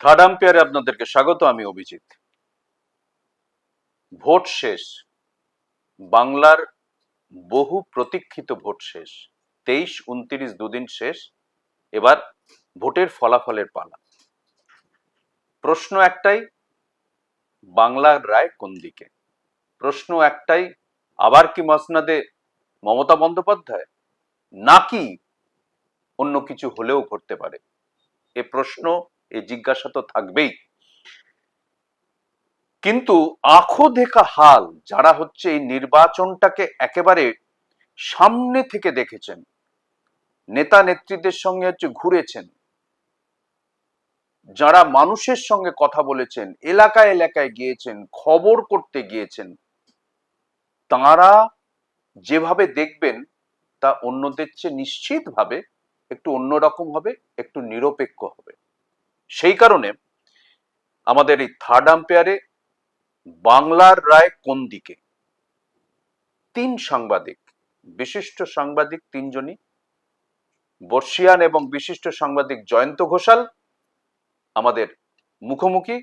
Third আম্পায়ারে আপনাদেরকে স্বাগত। আমি অভিজিৎ। ভোট শেষ, বাংলার বহু প্রতীক্ষিত ভোট শেষ। 23, 29 দুদিন শেষ। এবার ভোটের ফলাফলের পালা। প্রশ্ন একটাই, বাংলার রায় কোন দিকে? প্রশ্ন একটাই, আবার কি মসনদে মমতা বন্দ্যোপাধ্যায়, নাকি অন্য কিছু হলেও ঘটতে পারে? এ প্রশ্ন, এ জিজ্ঞাসা তো থাকবেই। কিন্তু আঁখো দেখা হাল যারা হচ্ছে এই নির্বাচনটাকে একেবারে সামনে থেকে দেখেছেন, নেতা নেত্রীদের সঙ্গে হচ্ছে ঘুরেছেন, যারা মানুষের সঙ্গে কথা বলেছেন, এলাকায় এলাকায় গিয়েছেন, খবর করতে গিয়েছেন, তারা যেভাবে দেখবেন তা অন্যদের চেয়ে নিশ্চিতভাবে একটু অন্যরকম হবে, একটু নিরপেক্ষ হবে। সেই কারণে আমাদের এই থার্ড আম্পায়ারে বাংলার রায় কোন দিকে, তিন সাংবাদিক, বিশিষ্ট সাংবাদিক তিনজনই, বর্ষিয়ান এবং বিশিষ্ট সাংবাদিক জয়ন্ত ঘোষাল আমাদের মুখোমুখি।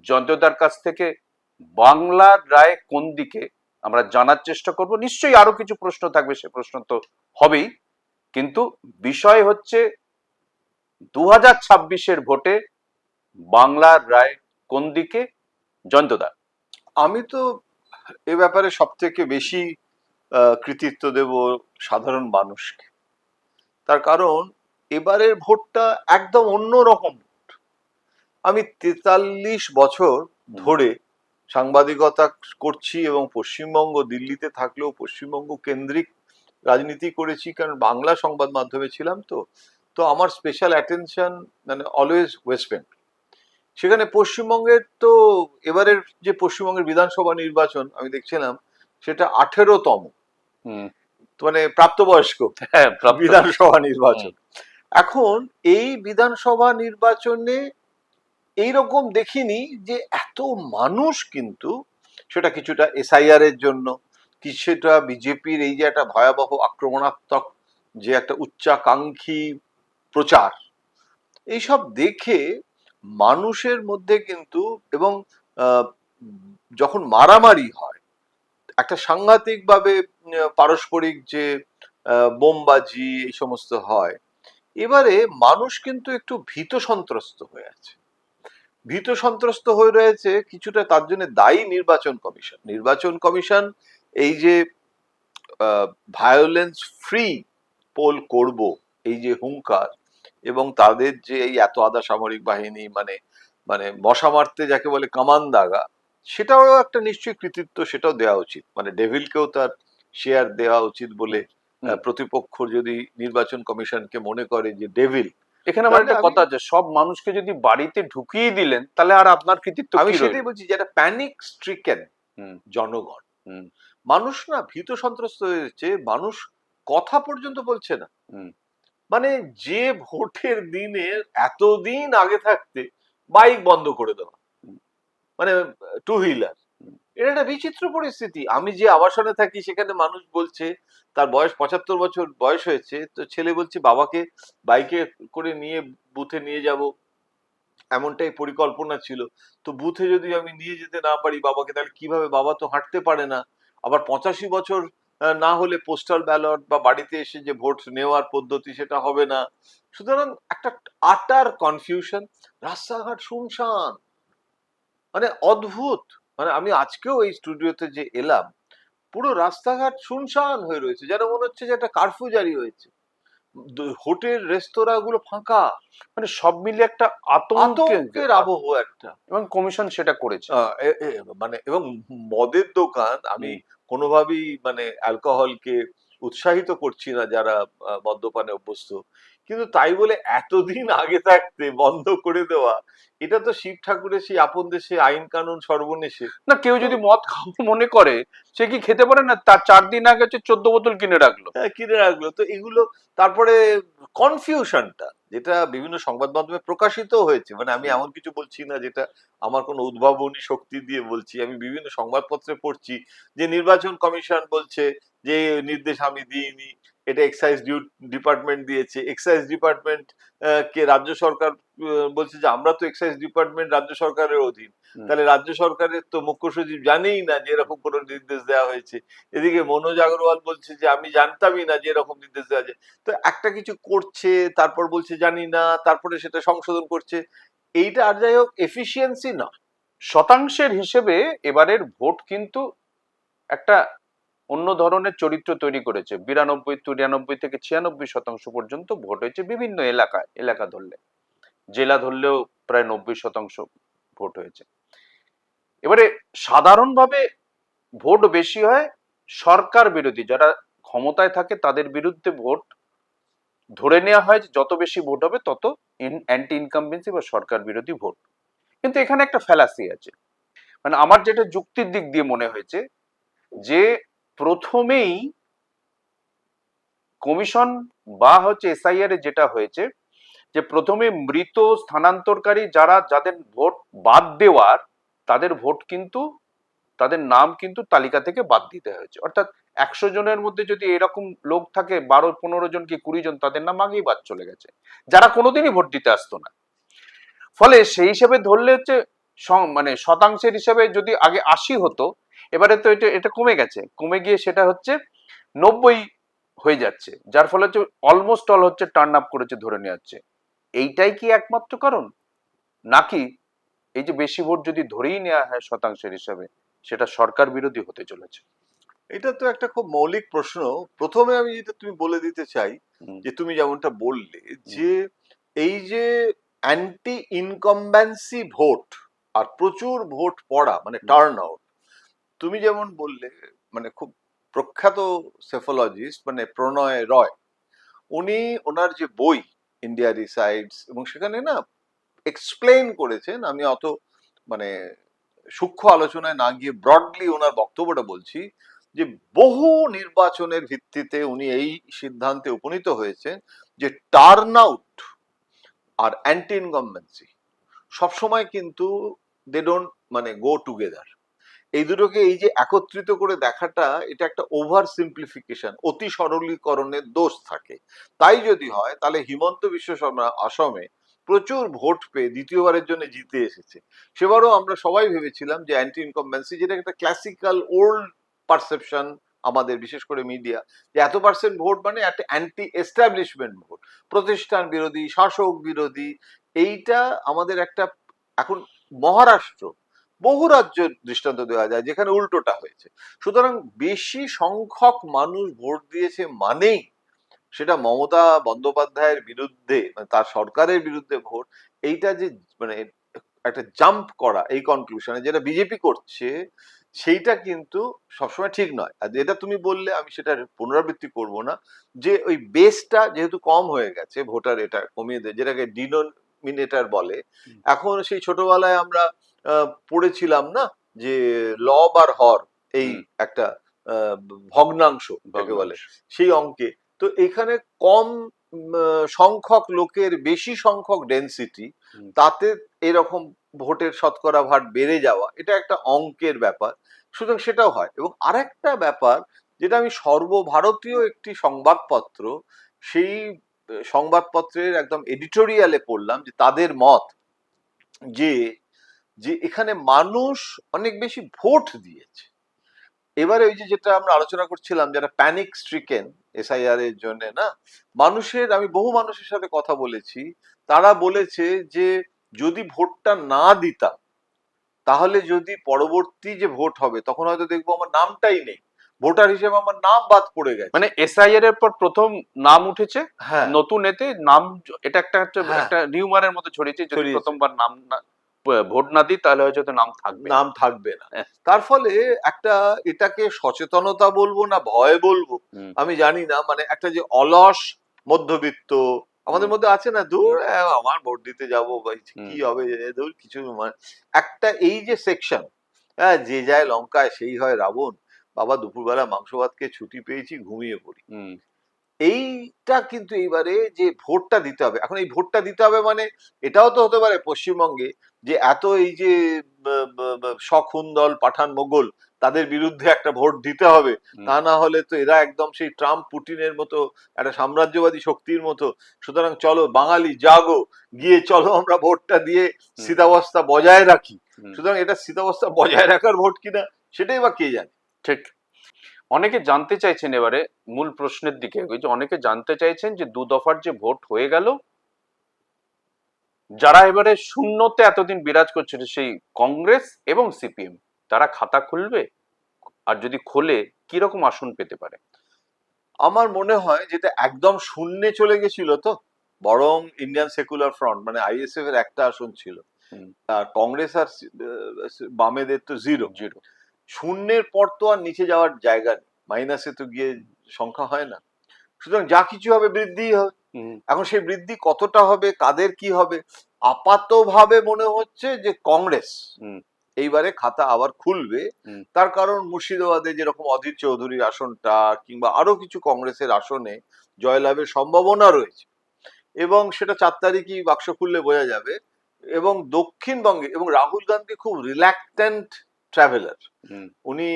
জয়ন্তদার কাছ থেকে বাংলার রায় কোন দিকে আমরা জানার চেষ্টা করব। নিশ্চয়ই আরো কিছু প্রশ্ন থাকবে, সে প্রশ্ন তো হবেই, কিন্তু বিষয় হচ্ছে 2026-এর ভোটে বাংলার রায় কোন দিকে। জয়ন্তদা, আমি তো এ ব্যাপারে সব থেকে বেশি কৃতিত্ব দেব সাধারণ মানুষকে। তার কারণ এবারের ভোটটা একদম অন্য রকম ভোট। আমি 43 বছর ধরে সাংবাদিকতা করছি এবং পশ্চিমবঙ্গ, দিল্লিতে থাকলেও পশ্চিমবঙ্গ কেন্দ্রিক রাজনীতি করেছি, কারণ বাংলা সংবাদ মাধ্যমে ছিলাম। তো তো আমার স্পেশাল অ্যাটেনশন মানে অলওয়েজ ওয়েস্ট বেঙ্গল। সেখানে পশ্চিমবঙ্গের তো এবারের যে পশ্চিমবঙ্গের বিধানসভা নির্বাচন আমি দেখছিলাম, সেটা 18তম মানে প্রাপ্তবয়স্ক বিধানসভা নির্বাচন। এখন এই বিধানসভা নির্বাচনে এইরকম দেখিনি যে এত মানুষ, কিন্তু সেটা কিছুটা এসআইআর এর জন্য, কিছুটা বিজেপির এই যে একটা ভয়াবহ আক্রমণাত্মক যে একটা উচ্চাকাঙ্ক্ষী প্রচার, এইসব দেখে মানুষের মধ্যে কিন্তু, এবং যখন মারামারি হয় একটা সাংঘাতিক ভাবে পারস্পরিক যে বোমবাজি এই সমস্ত হয়, এবারে মানুষ কিন্তু একটু ভীত সন্ত্রস্ত হয়ে আছে। ভীত সন্ত্রস্ত হয়ে রয়েছে কিছুটা, তার জন্য দায়ী নির্বাচন কমিশন। নির্বাচন কমিশন এই যে ভায়োলেন্স ফ্রি পোল করব, এই যে হুঙ্কার, এবং তাদের যে এই এত আধা সামরিক বাহিনী, মানে মানে মশা মারতে যাকে বলে কামান দাগা, সেটাও একটা নিশ্চয়ই কৃতিত্ব, সেটাও দেওয়া উচিত। মানে ডেভিলকেও তার শেয়ার দেওয়া উচিত বলে প্রতিপক্ষ যদি নির্বাচন কমিশনকে মনে করে যে ডেভিল। এখানে আমার একটা কথা আছে, সব মানুষকে যদি বাড়িতে ঢুকিয়ে দিলেন তাহলে আর আপনার কৃতিত্ব কি? আমি সেটাই বলছি, যেটা প্যানিক স্ট্রিকেন জনগণ, মানুষ না ভীত সন্ত্রস্ত হয়েছে, মানুষ কথা পর্যন্ত বলছে না। মানে যে ভোটের দিনে এতদিন আগে থাকতে বাইক বন্ধ করে দেওয়া, মানে টু হুইলার, এটা একটা বিচিত্র পরিস্থিতি। আমি যে আবাসনে থাকি সেখানে মানুষ বলছে, তার বয়স 75 বছর বয়স হয়েছে, তো ছেলে বলছে বাবাকে বাইকে করে নিয়ে বুথে নিয়ে যাব, এমনটাই পরিকল্পনা ছিল। তো বুথে যদি আমি নিয়ে যেতে না পারি বাবাকে, তাহলে কিভাবে, বাবা তো হাঁটতে পারে না। আবার 85 বছর না হলে পোস্টাল ব্যালট বা বাড়িতে এসে যে ভোট নেওয়ার পদ্ধতি, সেটা হবে না। সুতরাং একটা আটার কনফিউশন, রাস্তাঘাট শুনশান, মানে অদ্ভুত। মানে আমি আজকেও এই স্টুডিওতে যে এলাম, পুরো রাস্তাঘাট শুনশান হয়ে রয়েছে, যেন মনে হচ্ছে যে একটা কারফিউ জারি হয়েছে। হোটেল রেস্তোরাঁ গুলো ফাঁকা, মানে সব মিলে একটা আতঙ্কের আবহ একটা। এবং কমিশন সেটা করেছে। মানে এবং মদের দোকান, আমি কোনোভাবেই মানে অ্যালকোহলকে উৎসাহিত করছি না যারা মদ্যপানে অভ্যস্ত, কিন্তু তাই বলে এতদিন আগে থাকতে বন্ধ করে দেওয়া, এটা তো শিব ঠাকুরের সেই আপন দেশে আইন কানুন সর্বনেশে। না, কেউ যদি মদ খাবো মনে করে সে কি খেতে পারে না? তার 4 দিন আগে 14 বোতল কিনে রাখলো। কিনে রাখলো। তো এগুলো, তারপরে কনফিউশনটা যেটা বিভিন্ন সংবাদ মাধ্যমে প্রকাশিত হয়েছে, মানে আমি এমন কিছু বলছি না যেটা আমার কোনো উদ্ভাবনী শক্তি দিয়ে বলছি, আমি বিভিন্ন সংবাদপত্রে পড়ছি যে নির্বাচন কমিশন বলছে যে নির্দেশ আমি দিইনি, এটা এক্সাইজ ডিপার্টমেন্ট দিয়েছে, এক্সাইজ ডিপার্টমেন্ট কে রাজ্য সরকার বলছে যে আমরা তো এক্সাইজ ডিপার্টমেন্ট রাজ্য সরকারের অধীন, তাহলে রাজ্য সরকারের তো মুখ্য সচিব জানেই না যে এরকম কোনো নির্দেশ দেওয়া হয়েছে। এদিকে মনোজ আগরওয়াল বলছে যে আমি জানতামই না যে এরকম নির্দেশ দেওয়া আছে। তো একটা কিছু করছে, তারপর বলছে জানি না, তারপরে সেটা সংশোধন করছে। এইটা আর যাই হোক এফিসিয়েন্সি না। শতাংশের হিসেবে এবারের ভোট কিন্তু একটা অন্য ধরনের চরিত্র তৈরি করেছে। 92, 93 থেকে 96% পর্যন্ত ভোট হয়েছে বিভিন্ন এলাকায়, এলাকা ধরলে, জেলা ধরলেও প্রায় 90% ভোট হয়েছে। এবারে সাধারণভাবে ভোট বেশি হয় সরকার বিরোধী, যারা ক্ষমতায় থাকে তাদের বিরুদ্ধে ভোট ধরে নেওয়া হয় যে যত বেশি ভোট হবে তত অ্যান্টি ইনকামবেন্সি বা সরকার বিরোধী ভোট। কিন্তু এখানে একটা ফ্যালাসি আছে, মানে আমার যেটা যুক্তির দিক দিয়ে মনে হয়েছে যে প্রথমেই কমিশন বা হচ্ছে এসআইআর এ যেটা হয়েছে যে প্রথমে মৃত স্থানান্তরকারী যারা, যাদের ভোট বাদ দেওয়ার, তাদের ভোট কিন্তু, তাদের নাম কিন্তু তালিকা থেকে বাদ দিতে হয়েছে। অর্থাৎ 100 জনের মধ্যে যদি এরকম লোক থাকে 12-15 জন কি 20 জন, তাদের নাম আগেই বাদ চলে গেছে, যারা কোনোদিনই ভোট দিতে আসতো না। ফলে সেই হিসেবে ধরলে হচ্ছে মানে শতাংশের হিসাবে যদি আগে 80 হতো, এবারে তো এটা এটা কমে গেছে, কমে গিয়ে সেটা হচ্ছে 90 হয়ে যাচ্ছে, যার ফলে হচ্ছে অলমোস্ট অল হচ্ছে টার্ন আপ করেছে ধরে নেওয়া হচ্ছে। এইটাই কি একমাত্র কারণ, নাকি এই যে বেশি ভোট যদি ধরেই নেওয়া হয় শতাংশের হিসাবে, সেটা সরকার বিরোধী হতে চলেছে? এটা তো একটা খুব মৌলিক প্রশ্ন। প্রথমে আমি যেটা তুমি বলে দিতে চাই, যে তুমি যেমনটা বললে যে এই যে অ্যান্টি ইনকমব্যান্সি ভোট আর প্রচুর ভোট পড়া মানে টার্ন আউট, তুমি যেমন বললে, মানে খুব প্রখ্যাত সেফোলজিস্ট মানে প্রণয় রয়, উনি ওনার যে বই ইন্ডিয়া রিসাইডস, এবং সেখানে না এক্সপ্লেইন করেছেন, আমি অত মানে সূক্ষ্ম আলোচনায় না গিয়ে ব্রডলি ওনার বক্তব্যটা বলছি, যে বহু নির্বাচনের ভিত্তিতে উনি এই সিদ্ধান্তে উপনীত হয়েছেন যে টার্ন আউট আর অ্যান্টি ইনকামবেন্সি সবসময় কিন্তু দে ডোন্ট মানে গো টুগেদার। এই দুটোকে এই যে একত্রিত করে দেখাটা, এটা একটা ওভার সিম্পলিফিকেশন, অতি সরলীকরণের দোষ থাকে। তাই যদি হয় তাহলে হিমন্ত বিশ্ব শর্মা আসামে প্রচুর ভোট পেয়ে দ্বিতীয়বারের জন্য জিতে এসেছে। সেবারও আমরা সবাই ভেবেছিলাম যে অ্যান্টি ইনকামবেন্সি, যেটা একটা ক্লাসিক্যাল ওল্ড পারসেপশন আমাদের, বিশেষ করে মিডিয়া, যে এত পার্সেন্ট ভোট মানে একটা অ্যান্টি এস্টাবলিশমেন্ট ভোট, প্রতিষ্ঠান বিরোধী, শাসক বিরোধী। এইটা আমাদের একটা, এখন মহারাষ্ট্র, বহু রাজ্য দৃষ্টান্ত দেওয়া যায় যেখানে উল্টোটা হয়েছে। সুতরাং বেশি সংখ্যক মানুষ ভোট দিয়েছে মানেই সেটা মমতা বন্দ্যোপাধ্যায়ের বিরুদ্ধে, মানে তার সরকারের বিরুদ্ধে ভোট, এইটা যে মানে একটা জাম্প করা এই কনক্লুশনে যেটা বিজেপি করছে, সেইটা কিন্তু সবসময় ঠিক নয়। আর যেটা তুমি বললে আমি সেটা পুনরাবৃত্তি করব না, যে ওই বেসটা যেহেতু কম হয়ে গেছে, ভোটার এটা কমিয়ে দেয়, যেটাকে ডিনোমিনেটর বলে। এখন সেই ছোটবেলায় আমরা পড়েছিলাম না যে লব আর হর, এই একটা ভগ্নাংশ যাকে বলে, সেই অঙ্কে। তো এখানে কম সংখ্যক লোকের বেশি সংখ্যক ডেন্সিটি, তাতে এরকম ভোটের শতকরা ভাগ বেড়ে যাওয়া, এটা একটা অঙ্কের ব্যাপার। সুতরাং সেটাও হয়। এবং আরেকটা ব্যাপার, যেটা আমি সর্বভারতীয় একটি সংবাদপত্র, সেই সংবাদপত্রের একদম এডিটোরিয়ালে পড়লাম যে তাদের মত যে যে এখানে মানুষ অনেক বেশি ভোট দিয়েছে। এবারে ওই যে যেটা আমরা আলোচনা করছিলাম, যারা প্যানিক স্ট্রিকেন এসআইআর এর জন্য না, মানুষের, আমি বহু মানুষের সাথে কথা বলেছি, তারা বলেছে যে যদি ভোটটা না দিতাম, তাহলে যদি পরবর্তী যে ভোট হবে তখন হয়তো দেখবো আমার নামটাই নেই, ভোটার হিসেবে আমার নাম বাদ পড়ে গেছে। মানে এসআইআর এর পর প্রথম নাম উঠেছে, হ্যাঁ, নতুন এতে নাম, এটা একটা হ্যাঁ, একটা রিউমারের মতো ছড়িয়েছে, যদি ছড়িয়েছে। প্রথমবার নাম ভোট না দিই তাহলে হয়তো নাম থাকবে নাম থাকবে না। তার ফলে একটা, এটাকে সচেতনতা বলবো না ভয় বলবো আমি জানি না, মানে একটা যে অলস মধ্যবিত্ত আমাদের মধ্যে আছে না, দূর আমার ভোট দিতে যাবো ভাই, কি হবে, দূর কিছু, মানে একটা এই যে সেকশন, হ্যাঁ, যে যায় লঙ্কায় সেই হয় রাবণ, বাবা দুপুরবেলা মাংস ভাত খেয়ে ছুটি পেয়েছি, ঘুমিয়ে পড়ি। এইটা কিন্তু এইবারে যে ভোটটা দিতে হবে, এখন এই ভোটটা দিতে হবে মানে এটাও তো হতে পারে পশ্চিমবঙ্গে যে এত এই যে শখুন দল পাঠান মোগল তাদের বিরুদ্ধে একটা ভোট দিতে হবে, তা না হলে তো এরা একদম সেই ট্রাম্প পুটিনের মতো একটা সাম্রাজ্যবাদী শক্তির মতো। সুতরাং চলো বাঙালি জাগো, গিয়ে চলো আমরা ভোটটা দিয়ে স্থিতাবস্থা বজায় রাখি। সুতরাং এটা স্থিতাবস্থা বজায় রাখার ভোট কিনা সেটাই বা কে জানে। ঠিক। অনেকে জানতে চাইছেন, এবারে মূল প্রশ্নের দিকে এগোই, যে অনেকে জানতে চাইছেন যে দু দফার যে ভোট হয়ে গেল, যারা এবারে শূন্যতে এতদিন বিরাজ করছিল সেই কংগ্রেস এবং সিপিএম, তারা খাতা খুলবে? আর যদি খোলে কিরকম আসন পেতে পারে? আমার মনে হয় যেটা একদম শূন্যে চলে গেছিল তো, বরং ইন্ডিয়ান সেকুলার ফ্রন্ট মানে আইএসএফ এর একটা আসন ছিল, আর কংগ্রেস আর বামেদের তো জিরো। শূন্যের পর তো আর নিচে যাওয়ার জায়গা নেই, মাইনাসে তো গিয়ে সংখ্যা হয় না। সুতরাং যা কিছু হবে বৃদ্ধি হবে। এখন সেই বৃদ্ধি কতটা হবে, কাদের কি হবে, আপাতভাবে মনে হচ্ছে যে কংগ্রেস এইবারে খাতা আবার খুলবে। তার কারণ মুর্শিদাবাদে যেরকম অধীর চৌধুরীর আসনটা কিংবা আরো কিছু কংগ্রেসের আসনে জয়লাভের সম্ভাবনা রয়েছে, এবং সেটা 4 তারিখই বাক্স খুললে বোঝা যাবে। এবং দক্ষিণবঙ্গে এবং রাহুল গান্ধী খুব রিল্যাক্টেন্ট ট্রাভেলার, উনি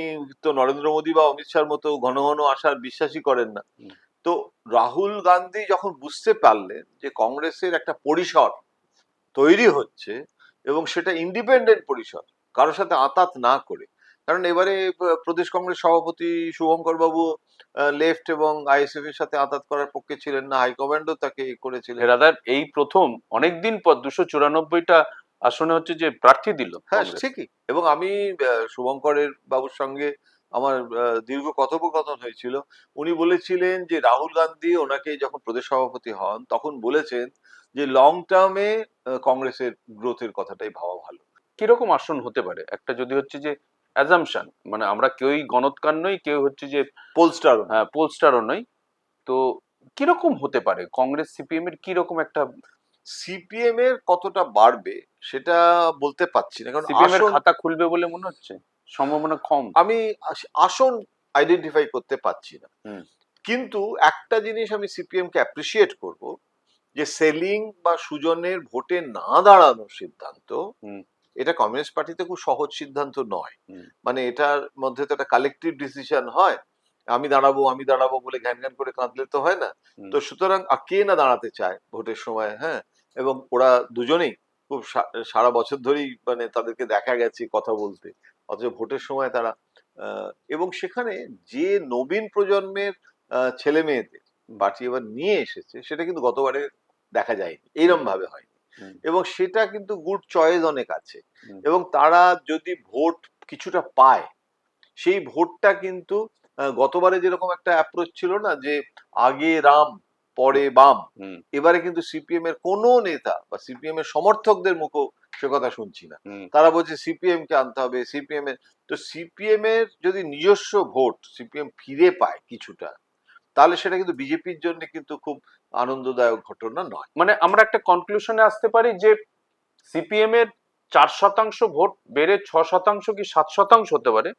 তো নরেন্দ্র মোদী বা অমিত শাহর মতো ঘন ঘন আসার বিশ্বাসই করেন না। তো রাহুল গান্ধী যখন বুঝতে পারলেন যে কংগ্রেসের একটা পরিসর তৈরি হচ্ছে এবং সেটা ইন্ডিপেন্ডেন্ট পরিসর, কারোর সাথে আঁতাত না করে, কারণ এবারে প্রদেশ কংগ্রেস সভাপতি শুভঙ্কর বাবু লেফট এবং আইএসএফ এর সাথে আঁতাত করার পক্ষে ছিলেন না, হাইকমান্ডও তাকে করেছিলেন। রাদার এই প্রথম অনেকদিন পর 294টা আসনে হচ্ছে যে প্রার্থী দিল। হ্যাঁ ঠিকই, এবং আমি শুভঙ্করের বাবুর সঙ্গে আমার দীর্ঘ কথোপকথন হয়েছিল। উনি বলেছিলেন যে রাহুল গান্ধী ওনাকে যখন প্রদেশ সভাপতি হন তখন বলেছেন যে লং টার্মে কংগ্রেসের গ্রোথের কথাটাই ভাবা ভালো। কিরকম আসন হতে পারে একটা, যদি হচ্ছে যে অ্যাজাম্পশন, মানে আমরা কেউই গণৎকার নই, কেউ হচ্ছে যে পোলস্টার, হ্যাঁ পোলস্টারও নই, তো কিরকম হতে পারে কংগ্রেস সিপিএম এর কিরকম একটা? সিপিএম এর কতটা বাড়বে সেটা বলতে পারছি না, কারণ সিপিএম এর খাতা খুলবে বলে মনে হচ্ছে, সম্ভাবনা কম। আমি আসন আইডেন্টিফাই করতে পারছি না। কিন্তু একটা জিনিস আমি সিপিএম কে অ্যাপ্রিসিয়েট করব, যে সেলিং বা সুজনের ভোটে না দাঁড়ানোর সিদ্ধান্ত, এটা কমিউনিস্ট পার্টিতে খুব সহজ সিদ্ধান্ত নয়। মানে এটার মধ্যে তো একটা কালেকটিভ ডিসিশন হয়, আমি দাঁড়াবো বলে ঘ্যান ঘ্যান করে কাঁদলে তো হয় না। তো সুতরাং কে না দাঁড়াতে চায় ভোটের সময়, হ্যাঁ, এবং ওরা দুজনেই খুব সারা বছর ধরেই মানে তাদেরকে দেখা গেছে কথা বলতে, অথচ ভোটের সময় তারা এবং সেখানে যে নবীন প্রজন্মের ছেলে মেয়েদের পার্টি এবার নিয়ে এসেছে সেটা কিন্তু গতবারে দেখা যায়নি, এইরকম ভাবে হয়নি, এবং সেটা কিন্তু গুড চয়েস অনেক আছে। এবং তারা যদি ভোট কিছুটা পায়, সেই ভোটটা কিন্তু গতবারে যেরকম একটা অ্যাপ্রোচ ছিল না যে আগে রাম পরে বাম, এবারে কিন্তু সিপিএম এর কোন নেতা বা সিপিএম এর সমর্থকদের মুখও সে কথা শুনছি না। তারা বলছে সিপিএম কে আনতে হবে, সিপিএম এর। তো সিপিএম এর যদি নিজস্ব ভোট সিপিএম ফিরে পায় কিছুটা, তাহলে সেটা কিন্তু বিজেপির জন্য কিন্তু খুব আনন্দদায়ক ঘটনা নয়। মানে আমরা একটা কনক্লুশনে আসতে পারি যে সিপিএম এর 4% ভোট বেড়ে 6% কি 7% হতে পারে,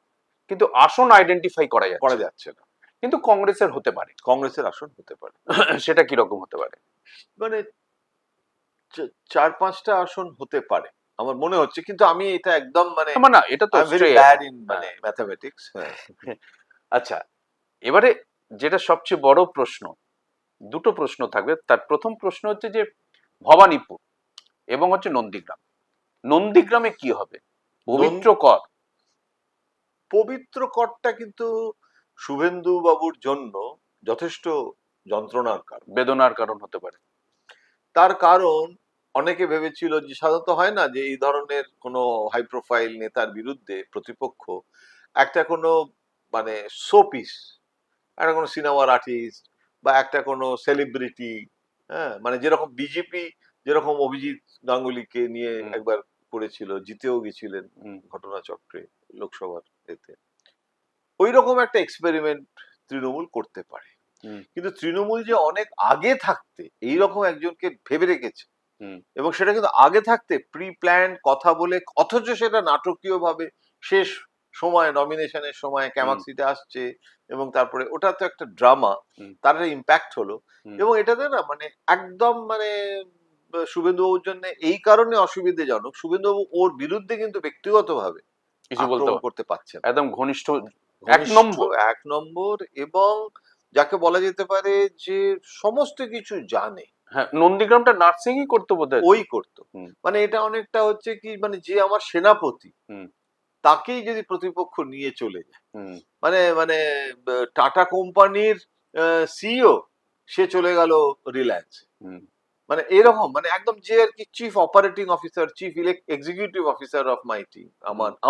কিন্তু আসন আইডেন্টিফাই করা যাচ্ছে না। কিন্তু কংগ্রেসের হতে পারে, কংগ্রেসের আসন হতে পারে। সেটা কিরকম হতে পারে? মানে 4-5টা আসন হতে পারে আমার মনে হচ্ছে, কিন্তু আমি এটা একদম মানে না এটা তো ভেরি ব্যাড ইন মানে ম্যাথমেটিক্স। আচ্ছা, এবারে যেটা সবচেয়ে বড় প্রশ্ন, দুটো প্রশ্ন থাকবে। তার প্রথম প্রশ্ন হচ্ছে যে ভবানীপুর এবং হচ্ছে নন্দীগ্রাম, নন্দীগ্রামে কি হবে? পবিত্র কর, পবিত্র করটা কিন্তু শুভেন্দু বাবুর জন্য যথেষ্ট যন্ত্রণার কারণ, বেদনার কারণ হতে পারে। তার কারণ অনেকে ভেবেছিল যে সাধারণত হয় না যে এই ধরনের কোনো হাই প্রোফাইল নেতার বিরুদ্ধে প্রতিপক্ষ একটা কোনো মানে শোপিস, একটা কোনো সিনেমার আর্টিস্ট বা একটা কোনো সেলিব্রিটি, হ্যাঁ, মানে যেরকম বিজেপি যেরকম অভিজিৎ গাঙ্গুলিকে নিয়ে একবার করেছিল, জিতেও গেছিলেন ঘটনাচক্রে লোকসভার এতে, ওই রকম একটা এক্সপেরিমেন্ট তৃণমূল করতে পারে। কিন্তু তৃণমূল যে অনেক আগে থাকতে এইরকম একজনকে ভেবে রেখেছে, এবং সেটা কিন্তু আগে থাকতে প্রি প্ল্যান কথা বলে, অথচ সেটা নাটকীয় ভাবে শেষ সময়, নমিনেশনের সময় ক্যামাক্সিতে আসছে, এবং তারপরে ওটা তো একটা ড্রামা, তার একটা ইম্প্যাক্ট হলো। এবং এটাতে না মানে একদম মানে শুভেন্দুবাবুর জন্য এই কারণে অসুবিধাজনক, শুভেন্দুবাবু ওর বিরুদ্ধে কিন্তু ব্যক্তিগতভাবে কিছু বলতে আক্রমণ করতে পারছেন না। একদম ঘনিষ্ঠ এক ঘনিষ্ঠ নম্বর। এক নম্বর, এবং যাকে বলা যেতে পারে যে সমস্ত কিছু জানে, হ্যাঁ, নন্দীগ্রামটা নার্সিংই করতো বোধহয়। ওই করতো। হুম। মানে এটা অনেকটা হচ্ছে কি, মানে যে আমার সেনাপতি হুম। তাকেই যদি প্রতিপক্ষ নিয়ে চলে যায়, হুম। মানে মানে টাটা কোম্পানির সিইও সে চলে গেল রিলায়েন্স, হুম। মানে এরকম, মানে একদম যে আর কি chief operating officer, chief executive officer of my team,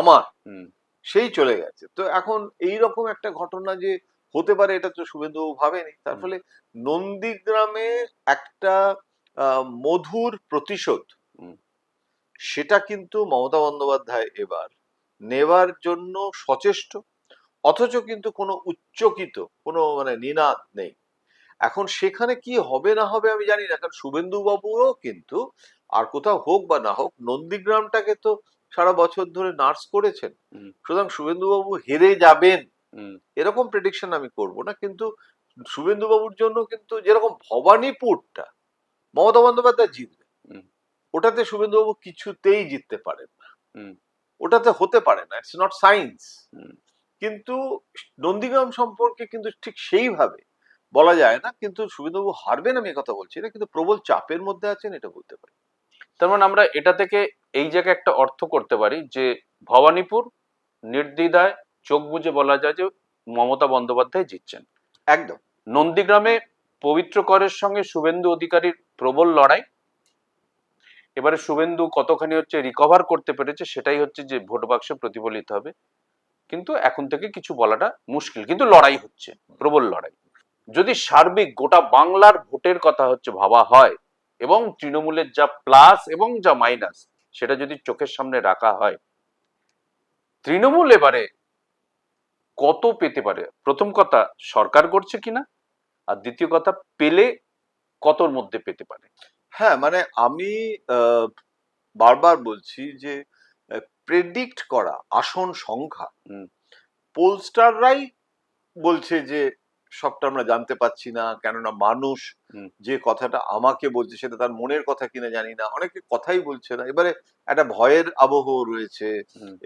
আমার হুম। সেই চলে গেছে। তো এখন এইরকম একটা ঘটনা যে হতে পারে, এটা তো শুভেন্দুবাবু ভাবেনি। তার ফলে নন্দীগ্রামে একটা মধুর প্রতিশোধ, হুম। সেটা কিন্তু মমতা বন্দ্যোপাধ্যায় এবার নেবার জন্য সচেষ্ট, অথচ কিন্তু কোনো উচ্চকিত কোনো মানে নিনাদ নেই। এখন সেখানে কি হবে না হবে আমি জানি না, কারণ শুভেন্দু বাবুও কিন্তু আর কোথাও হোক বা না হোক নন্দীগ্রামটাকে তো সারা বছর ধরে নার্স করেছেন, হুম। সুতরাং শুভেন্দু বাবু হেরে যাবেন হুম। এরকম প্রেডিকশন আমি করব না। কিন্তু শুভেন্দু বাবুর জন্য কিন্তু যেরকম ভবানীপুরটা মমতা বন্দ্যোপাধ্যায় জিতবে, হুম। ওটাতে শুভেন্দু বাবু কিছুতেই জিততে পারেন না, হুম। ওটাতে হতে পারে না, ইটস নট সায়েন্স। হুম। কিন্তু নন্দীগ্রাম সম্পর্কে কিন্তু ঠিক সেইভাবে বলা যায় না, কিন্তু শুভেন্দুবাবু হারবেন আমি কথা বলছি না, কিন্তু প্রবল চাপের মধ্যে আছেন এটা বলতে পারি। তার মানে আমরা এটা থেকে এই জায়গায় একটা অর্থ করতে পারি যে ভবানীপুর নির্দ্বিধায় চোখ বুজে বলা যায় যে মমতা বন্দ্যোপাধ্যায় জিতছেন। একদম। নন্দীগ্রামে পবিত্র করের সঙ্গে শুভেন্দু অধিকারীর প্রবল লড়াই। এবারে শুভেন্দু কতখানি হচ্ছে রিকভার করতে পেরেছে সেটাই হচ্ছে যে ভোট বাক্সে প্রতিফলিত হবে। কিন্তু এখন থেকে কিছু বলাটা মুশকিল, কিন্তু লড়াই হচ্ছে, প্রবল লড়াই। যদি সার্বিক গোটা বাংলার ভোটের কথা হচ্ছে ভাবা হয় এবং তৃণমূলের যা প্লাস এবং যা মাইনাস সেটা যদি চোখের সামনে রাখা হয়, তৃণমূল এবারে কত পেতে পারে, প্রথম কথা সরকার করছে কিনা, আর দ্বিতীয় কথা পেলে কতর মধ্যে পেতে পারে। হ্যাঁ, মানে আমি বারবার বলছি যে প্রেডিক্ট করা আসন সংখ্যা পোলস্টাররাই বলছে যে সবটা আমরা জানতে পাচ্ছি না, কেননা মানুষ যে কথাটা আমাকে বলছে সেটা তার মনের কথা কিনা জানি না, অনেকে কথাই বলছে না। এবারে একটা ভয়ের আবহ রয়েছে,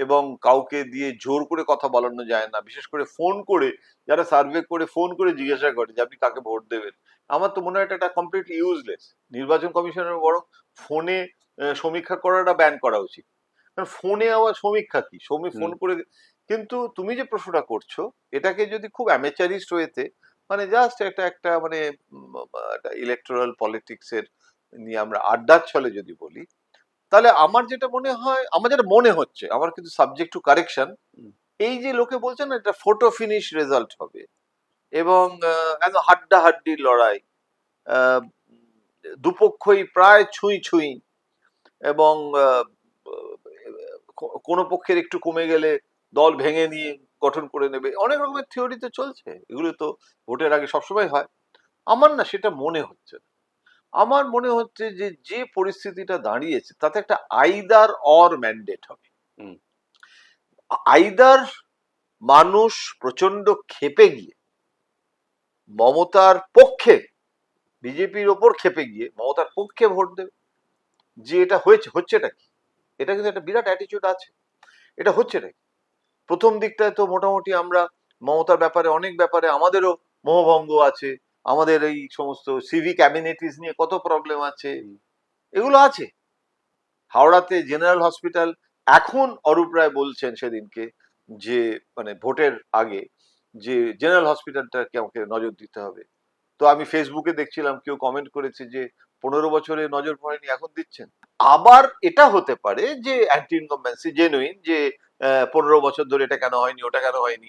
এবং কাউকে দিয়ে জোর করে কথা বলানো যায় না, বিশেষ করে ফোন করে যারা সার্ভে করে ফোন করে জিজ্ঞাসা করে যে আপনি কাকে ভোট দেবেন। আমার তো মনে হয় এটা কমপ্লিট ইউজলেস, নির্বাচন কমিশনের বরং ফোনে সমীক্ষা করাটা ব্যান করা উচিত। কারণ ফোনে আবার সমীক্ষা কি, ফোন করে। কিন্তু তুমি যে প্রশ্নটা করছো এটাকে যদি খুব অ্যামেচারিস্ট ওয়েতে, মানে জাস্ট একটা একটা মানে ইলেকটোরাল পলিটিক্স এর নিয়ে আমরা আড্ডার ছলে যদি বলি, তাহলে আমার যেটা মনে হয়, আমার যেটা মনে হচ্ছে, আমার কিন্তু সাবজেক্ট টু কারেকশন, এই যে লোকে বলছে না এটা ফটো ফিনিশ রেজাল্ট হবে, এবং একদম হাড্ডাহাড্ডির লড়াই, আহ, দুপক্ষই প্রায় ছুঁই ছুঁই, এবং কোনো পক্ষের একটু কমে গেলে দল ভেঙে নিয়ে গঠন করে নেবে, অনেক রকমের থিওরি তো চলছে, এগুলো তো ভোটের আগে সবসময় হয়। আমার না সেটা মনে হচ্ছে না। আমার মনে হচ্ছে যে যে পরিস্থিতিটা দাঁড়িয়েছে তাতে একটা আইদার অর ম্যান্ডেট হবে। আইদার মানুষ প্রচন্ড ক্ষেপে গিয়ে মমতার পক্ষে, বিজেপির ওপর ক্ষেপে গিয়ে মমতার পক্ষে ভোট দেবে, যে এটা হচ্ছেটা কি, এটা কিন্তু একটা বিরাট অ্যাটিটিউড আছে, এটা হচ্ছেটা কি। প্রথম দিকটায় তো মোটামুটি আমরা মমতার ব্যাপারে অনেক ব্যাপারে আমাদেরও মোহভঙ্গ আছে, আমাদের এই সমস্ত সিভিক অ্যামিনিটিস নিয়ে কত প্রবলেম আছে, এগুলো আছে। হাওড়াতে জেনারেল হসপিটাল, এখন অরূপ রায় বলছেন সেদিনকে যে মানে ভোটের আগে যে জেনারেল হসপিটালটাকে আমাকে নজর দিতে হবে। তো আমি ফেসবুকে দেখছিলাম কেউ কমেন্ট করেছে যে 15 বছরে নজর পড়েনি এখন দিচ্ছেন। আবার এটা হতে পারে যে অ্যান্টি ইনকামবেন্সি জেনুইন, যে 15 বছর ধরে এটা কেন হয়নি ওটা কেন হয়নি।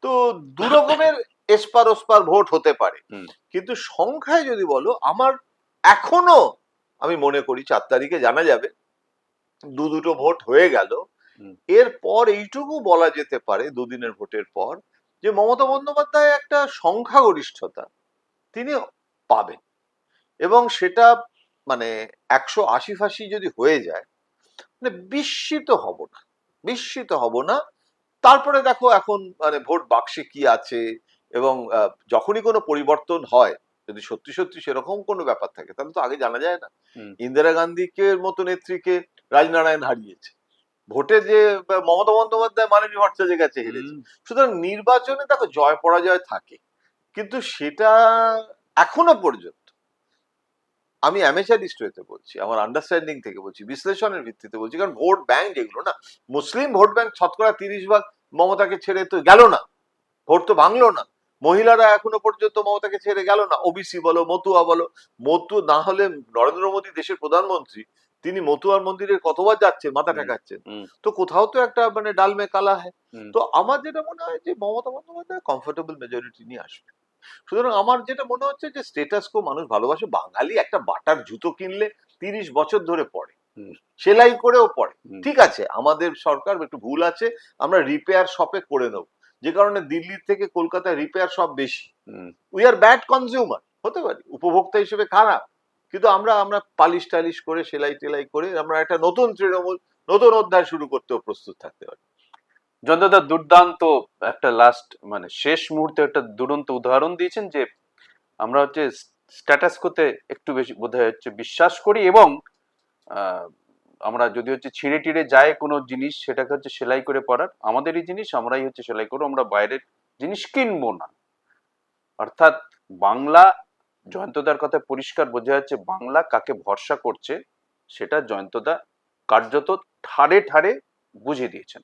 তো দু রকমের এসপার ওসপার ভোট হতে পারে, কিন্তু সংখ্যায় যদি বলো, আমার এখনো আমি মনে করি 4 তারিখে জানা যাবে, দুটো ভোট হয়ে গেল, এরপর এইটুকু বলা যেতে পারে দুদিনের ভোটের পর যে মমতা বন্দ্যোপাধ্যায় একটা সংখ্যাগরিষ্ঠতা তিনি পাবেন, এবং সেটা মানে 180 ফাঁসি যদি হয়ে যায়, মানে বিস্মিত হব না, বিস্মিত হব না। তারপরে দেখো এখন মানে ভোট বাক্সে কি আছে, এবং যখনই কোনো পরিবর্তন হয়, যদি সত্যি সত্যি সেরকম কোনো ব্যাপার থাকে, তাহলে তো আগে জানা যায় না। হুম, ইন্দিরা গান্ধীকে মতো নেত্রীকে রাজনারায়ণ হারিয়েছে ভোটে, যে মমতা বন্দ্যোপাধ্যায় মাননীয় ভট্টাচার্যের কাছে হেরেছে। হুম, সুতরাং নির্বাচনে দেখো জয় পরাজয় থাকে, কিন্তু সেটা এখনো পর্যন্ত, আমি অ্যামেচারিস্ট হতে বলছি, আমার আন্ডারস্ট্যান্ডিং থেকে বলছি, বিশ্লেষণের ভিত্তিতে বলছি, কারণ ভোট ব্যাংক যেগুলো না, মুসলিম ভোট ব্যাংক শতকরা 30 ভাগ মমতাকে ছেড়ে তো গেল না, ভোট তো ভাঙলো না। মহিলারা এখনো পর্যন্ত মমতাকে ছেড়ে গেল না, ওবিসি বলো, মতুয়া বলো। মতু না হলে নরেন্দ্র মোদী দেশের প্রধানমন্ত্রী, তিনি মতুয়ার মন্দিরে কতবার যাচ্ছেন, মাথা হুম, ঠেকাচ্ছেন। হুম, তো কোথাও তো একটা মানে ডাল মে কালা হয়। হুম। তো আমার যেটা মনে হয় যে মমতা বন্দ্যোপাধ্যায় কমফোর্টেবল মেজরিটি নিয়ে আসবে। সুতরাং আমার যেটা মনে হচ্ছে যে স্টেটাস কো মানুষ ভালোবাসে। বাঙালি একটা বাটার জুতো কিনলে 30 বছর ধরে পরে, হুম, সেলাই করেও পরে। হুম, ঠিক আছে, আমাদের সরকার একটু ভুল আছে, আমরা রিপেয়ার শপে করে নেব, যে কারণে দিল্লির থেকে কলকাতায় রিপেয়ার শপ বেশি। হুম। উই আর ব্যাড কনজিউমার, হতে পারি উপভোক্তা হিসেবে খারাপ, কিন্তু আমরা আমরা পালিশ টালিশ করে সেলাই টেলাই করে আমরা একটা নতুন তৃণমূল, নতুন অধ্যায় শুরু করতেও প্রস্তুত থাকতে পারি। জয়ন্তদা দুর্দান্ত একটা লাস্ট মানে শেষ মুহূর্তে একটা দুরন্ত উদাহরণ দিয়েছেন যে আমরা হচ্ছে স্ট্যাটাস কোতে একটু বেশি বোধহয় হচ্ছে বিশ্বাস করি, এবং আহ, আমরা যদি হচ্ছে ছিঁড়ে টিড়ে যায় কোনো জিনিস, সেটাকে হচ্ছে সেলাই করে পরার আমাদেরই জিনিস আমরাই হচ্ছে সেলাই করবো, আমরা বাইরের জিনিস কিনবো না। অর্থাৎ বাংলা, জয়ন্তদার কথা পরিষ্কার বোঝা যাচ্ছে বাংলা কাকে ভরসা করছে, সেটা জয়ন্তদা কার্যত ঠাড়ে ঠাড়ে বুঝিয়ে দিয়েছেন।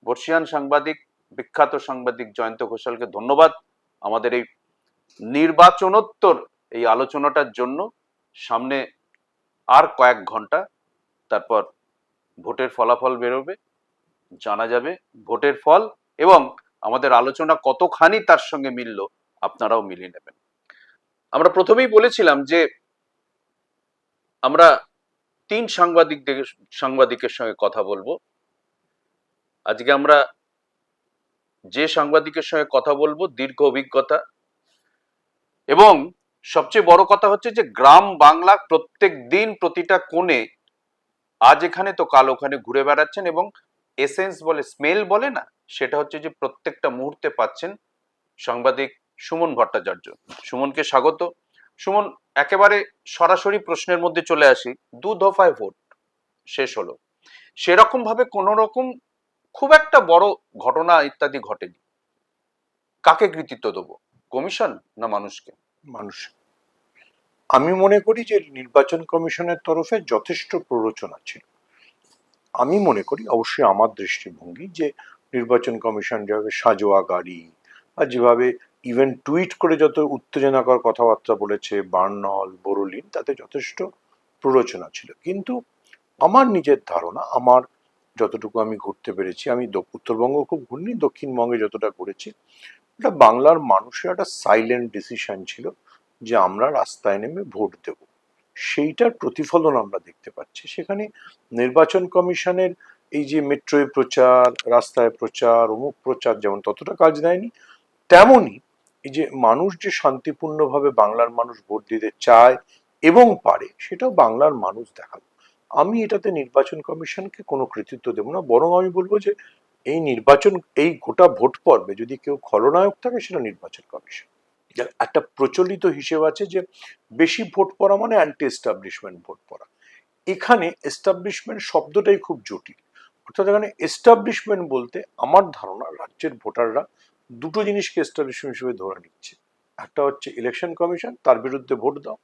বর্ষিয়ান সাংবাদিক, বিখ্যাত সাংবাদিক জয়ন্ত ঘোষালকে ধন্যবাদ আমাদের এই নির্বাচনোত্তর এই আলোচনাটার জন্য। সামনে আর কয়েক ঘন্টা, তারপর ভোটের ফলাফল বেরোবে, জানা যাবে ভোটের ফল, এবং আমাদের আলোচনা কতখানি তার সঙ্গে মিলল আপনারাও মিলিয়ে নেবেন। আমরা প্রথমেই বলেছিলাম যে আমরা সাংবাদিকের সঙ্গে কথা বলবো। আজকে আমরা যে সাংবাদিকের সঙ্গে কথা বলবো দীর্ঘ অভিজ্ঞতা, এবং সবচেয়ে বড় কথা হচ্ছে যে গ্রাম বাংলা প্রত্যেক দিন প্রতিটা কোণে আজ এখানে তো কাল ওখানে ঘুরে বেড়াচ্ছেন, এবং এসেন্স বলে, স্মেল বলে না, সেটা হচ্ছে যে প্রত্যেকটা মুহূর্তে পাচ্ছেন সাংবাদিক সুমন ভট্টাচার্য। সুমনকে স্বাগত। সুমন, একেবারে সরাসরি প্রশ্নের মধ্যে চলে আসি। 2 দফায় ভোট শেষ হলো, সেরকম ভাবে কোন রকম খুব একটা বড় ঘটনা ইত্যাদি ঘটেনি। কাকে কৃতিত্ব দেবো, কমিশন না মানুষকে? মানুষ, আমি মনে করি যে নির্বাচন কমিশনের তরফে যথেষ্ট প্ররোচনা ছিল। আমি মনে করি, অবশ্যই আমার দৃষ্টিভঙ্গি, যে নির্বাচন কমিশন যেভাবে সাজোয়া গাড়ি আর যেভাবে ইভেন টুইট করে যত উত্তেজনাকর কথাবার্তা বলেছে বার্নল বোরোলিন, তাতে যথেষ্ট প্ররোচনা ছিল। কিন্তু আমার নিজের ধারণা, আমার যতটুকু আমি ঘুরতে পেরেছি, আমি উত্তরবঙ্গ খুব ঘুরিনি, দক্ষিণবঙ্গে যতটা ঘুরেছি, এটা বাংলার মানুষের একটা সাইলেন্ট ডিসিশন ছিল যে আমরা রাস্তায় নেমে ভোট দেব। সেইটার প্রতিফলন আমরা দেখতে পাচ্ছি। সেখানে নির্বাচন কমিশনের এই যে মেট্রোয় প্রচার, রাস্তায় প্রচার, অমুক প্রচার যেমন ততটা কাজ দেয়নি, তেমনই এই যে মানুষ যে শান্তিপূর্ণভাবে বাংলার মানুষ ভোট দিতে চায় এবং পারে, সেটাও বাংলার মানুষ দেখালো। আমি এটাতে নির্বাচন কমিশনকে কোনো কৃতিত্ব দেব না, বরং আমি বলবো যে এই নির্বাচন, এই গোটা ভোট পর্বে যদি কেউ খলনায়ক থাকে সেটা নির্বাচন কমিশন। যার একটা প্রচলিত হিসেব আছে যে বেশি ভোট পড়া মানে অ্যান্টি এস্টাবলিশমেন্ট ভোট পড়া। এখানে এস্টাবলিশমেন্ট শব্দটাই খুব জটিল। অর্থাৎ এখানে এস্টাবলিশমেন্ট বলতে আমার ধারণা রাজ্যের ভোটাররা দুটো জিনিসকে এস্টাবলিশমেন্ট হিসেবে ধরে নিচ্ছে। একটা হচ্ছে ইলেকশন কমিশন, তার বিরুদ্ধে ভোট দাও।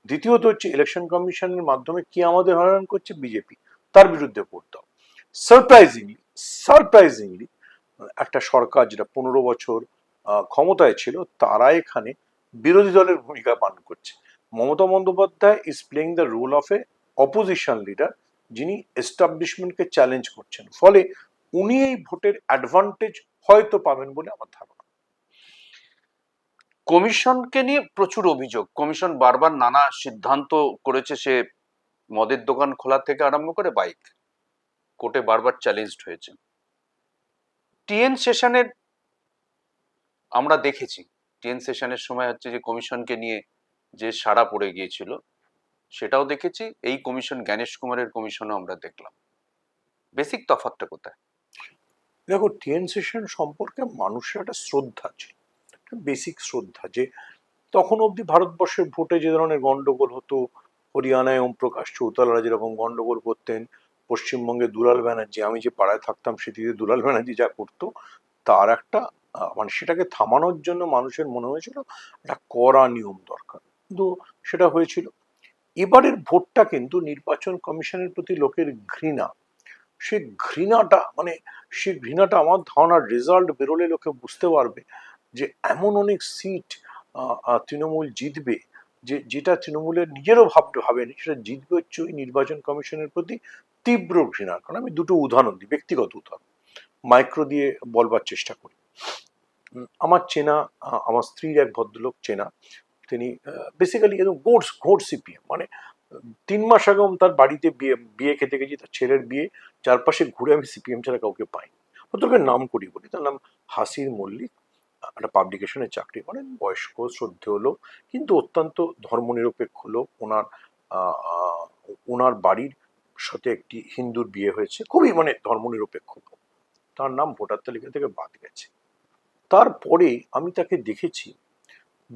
দ্বিতীয়ত হচ্ছে ইলেকশন কমিশনের মাধ্যমে কি আমাদের হয়রান করছে, বিজেপি, তার বিরুদ্ধে ভোট দাও। সারপ্রাইজিংলি সারপ্রাইজিংলি একটা সরকার যেটা 15 বছর ক্ষমতায় ছিল, তারা এখানে বিরোধী দলের ভূমিকা পালন করছে। Mamata Bandyopadhyay is playing the role of a opposition leader, যিনি এস্টাবলিশমেন্টকে চ্যালেঞ্জ করছেন। ফলে উনি এই ভোটের অ্যাডভান্টেজ হয়তো পাবেন বলে আমার ধারণা। কমিশনকে নিয়ে প্রচুর অভিযোগ, কমিশন বারবার নানা সিদ্ধান্ত করেছে, সে মদের দোকান খোলা থেকে আরম্ভ করে বাইক, কোর্টে বারবার চ্যালেঞ্জড হয়েছে। টিএন সেশনের আমরা দেখেছি, টিএন সেশনের সময় হচ্ছে যে কমিশনকে নিয়ে যে সাড়া পড়ে গিয়েছিল, সেটাও দেখেছি। এই কমিশন, জ্ঞানেশ কুমারের কমিশনও আমরা দেখলাম। বেসিক তফাৎটা কোথায়? দেখো, টিএন সেশন সম্পর্কে মানুষের একটা শ্রদ্ধা ছিল, একটা বেসিক শ্রদ্ধা, যে তখন অবধি ভারতবর্ষের ভোটে যে ধরনের গন্ডগোল হতো, হরিয়ানায় ওম প্রকাশ চৌতালারা যেরকম গন্ডগোল করতেন, পশ্চিমবঙ্গে দুলাল ব্যানার্জি, আমি যে পাড়ায় থাকতাম সেটিতে দুলাল ব্যানার্জি যা করতো, তার একটা মানে সেটাকে থামানোর জন্য মানুষের মনে হয়েছিল একটা কড়া নিয়ম দরকার, কিন্তু সেটা হয়েছিল। এবারের ভোটটা কিন্তু নির্বাচন কমিশনের প্রতি লোকের ঘৃণা, সে ঘৃণাটা মানে সে ঘৃণাটা আমার ধারণার রেজাল্ট বেরোলে লোকে বুঝতে পারবে যে এমন অনেক সিট তৃণমূল জিতবে, যেটা তৃণমূলের নিজেরও ভাবেনি, সেটা জিতবে হচ্ছে ওই নির্বাচন কমিশনের প্রতি তীব্র ঘৃণা। কারণ আমি দুটো উদাহরণ দিই, ব্যক্তিগত উদাহরণ মাইক্রো দিয়ে বলবার চেষ্টা করি। আমার চেনা, আমার স্ত্রীর এক ভদ্রলোক চেনা, তিনি বেসিক্যালি একদম ঘোর সিপিএম, মানে 3 মাস আগে তার বাড়িতে বিয়ে খেতে গেছি, তার ছেলের বিয়ে, চারপাশে ঘুরে আমি সিপিএম ছাড়া কাউকে পাইনি। তোকে নাম করি বলি, তার নাম হাসির মল্লিক, একটা পাবলিকেশনে চাকরি করেন, বয়স্ক শ্রদ্ধেয় লোক, কিন্তু অত্যন্ত ধর্মনিরপেক্ষ লোক। ওনার বাড়ির সাথে একটি হিন্দুর বিয়ে হয়েছে, খুবই মানে ধর্মনিরপেক্ষ লোক। তার নাম ভোটার তালিকা থেকে বাদ গেছে। তারপরে আমি তাকে দেখেছি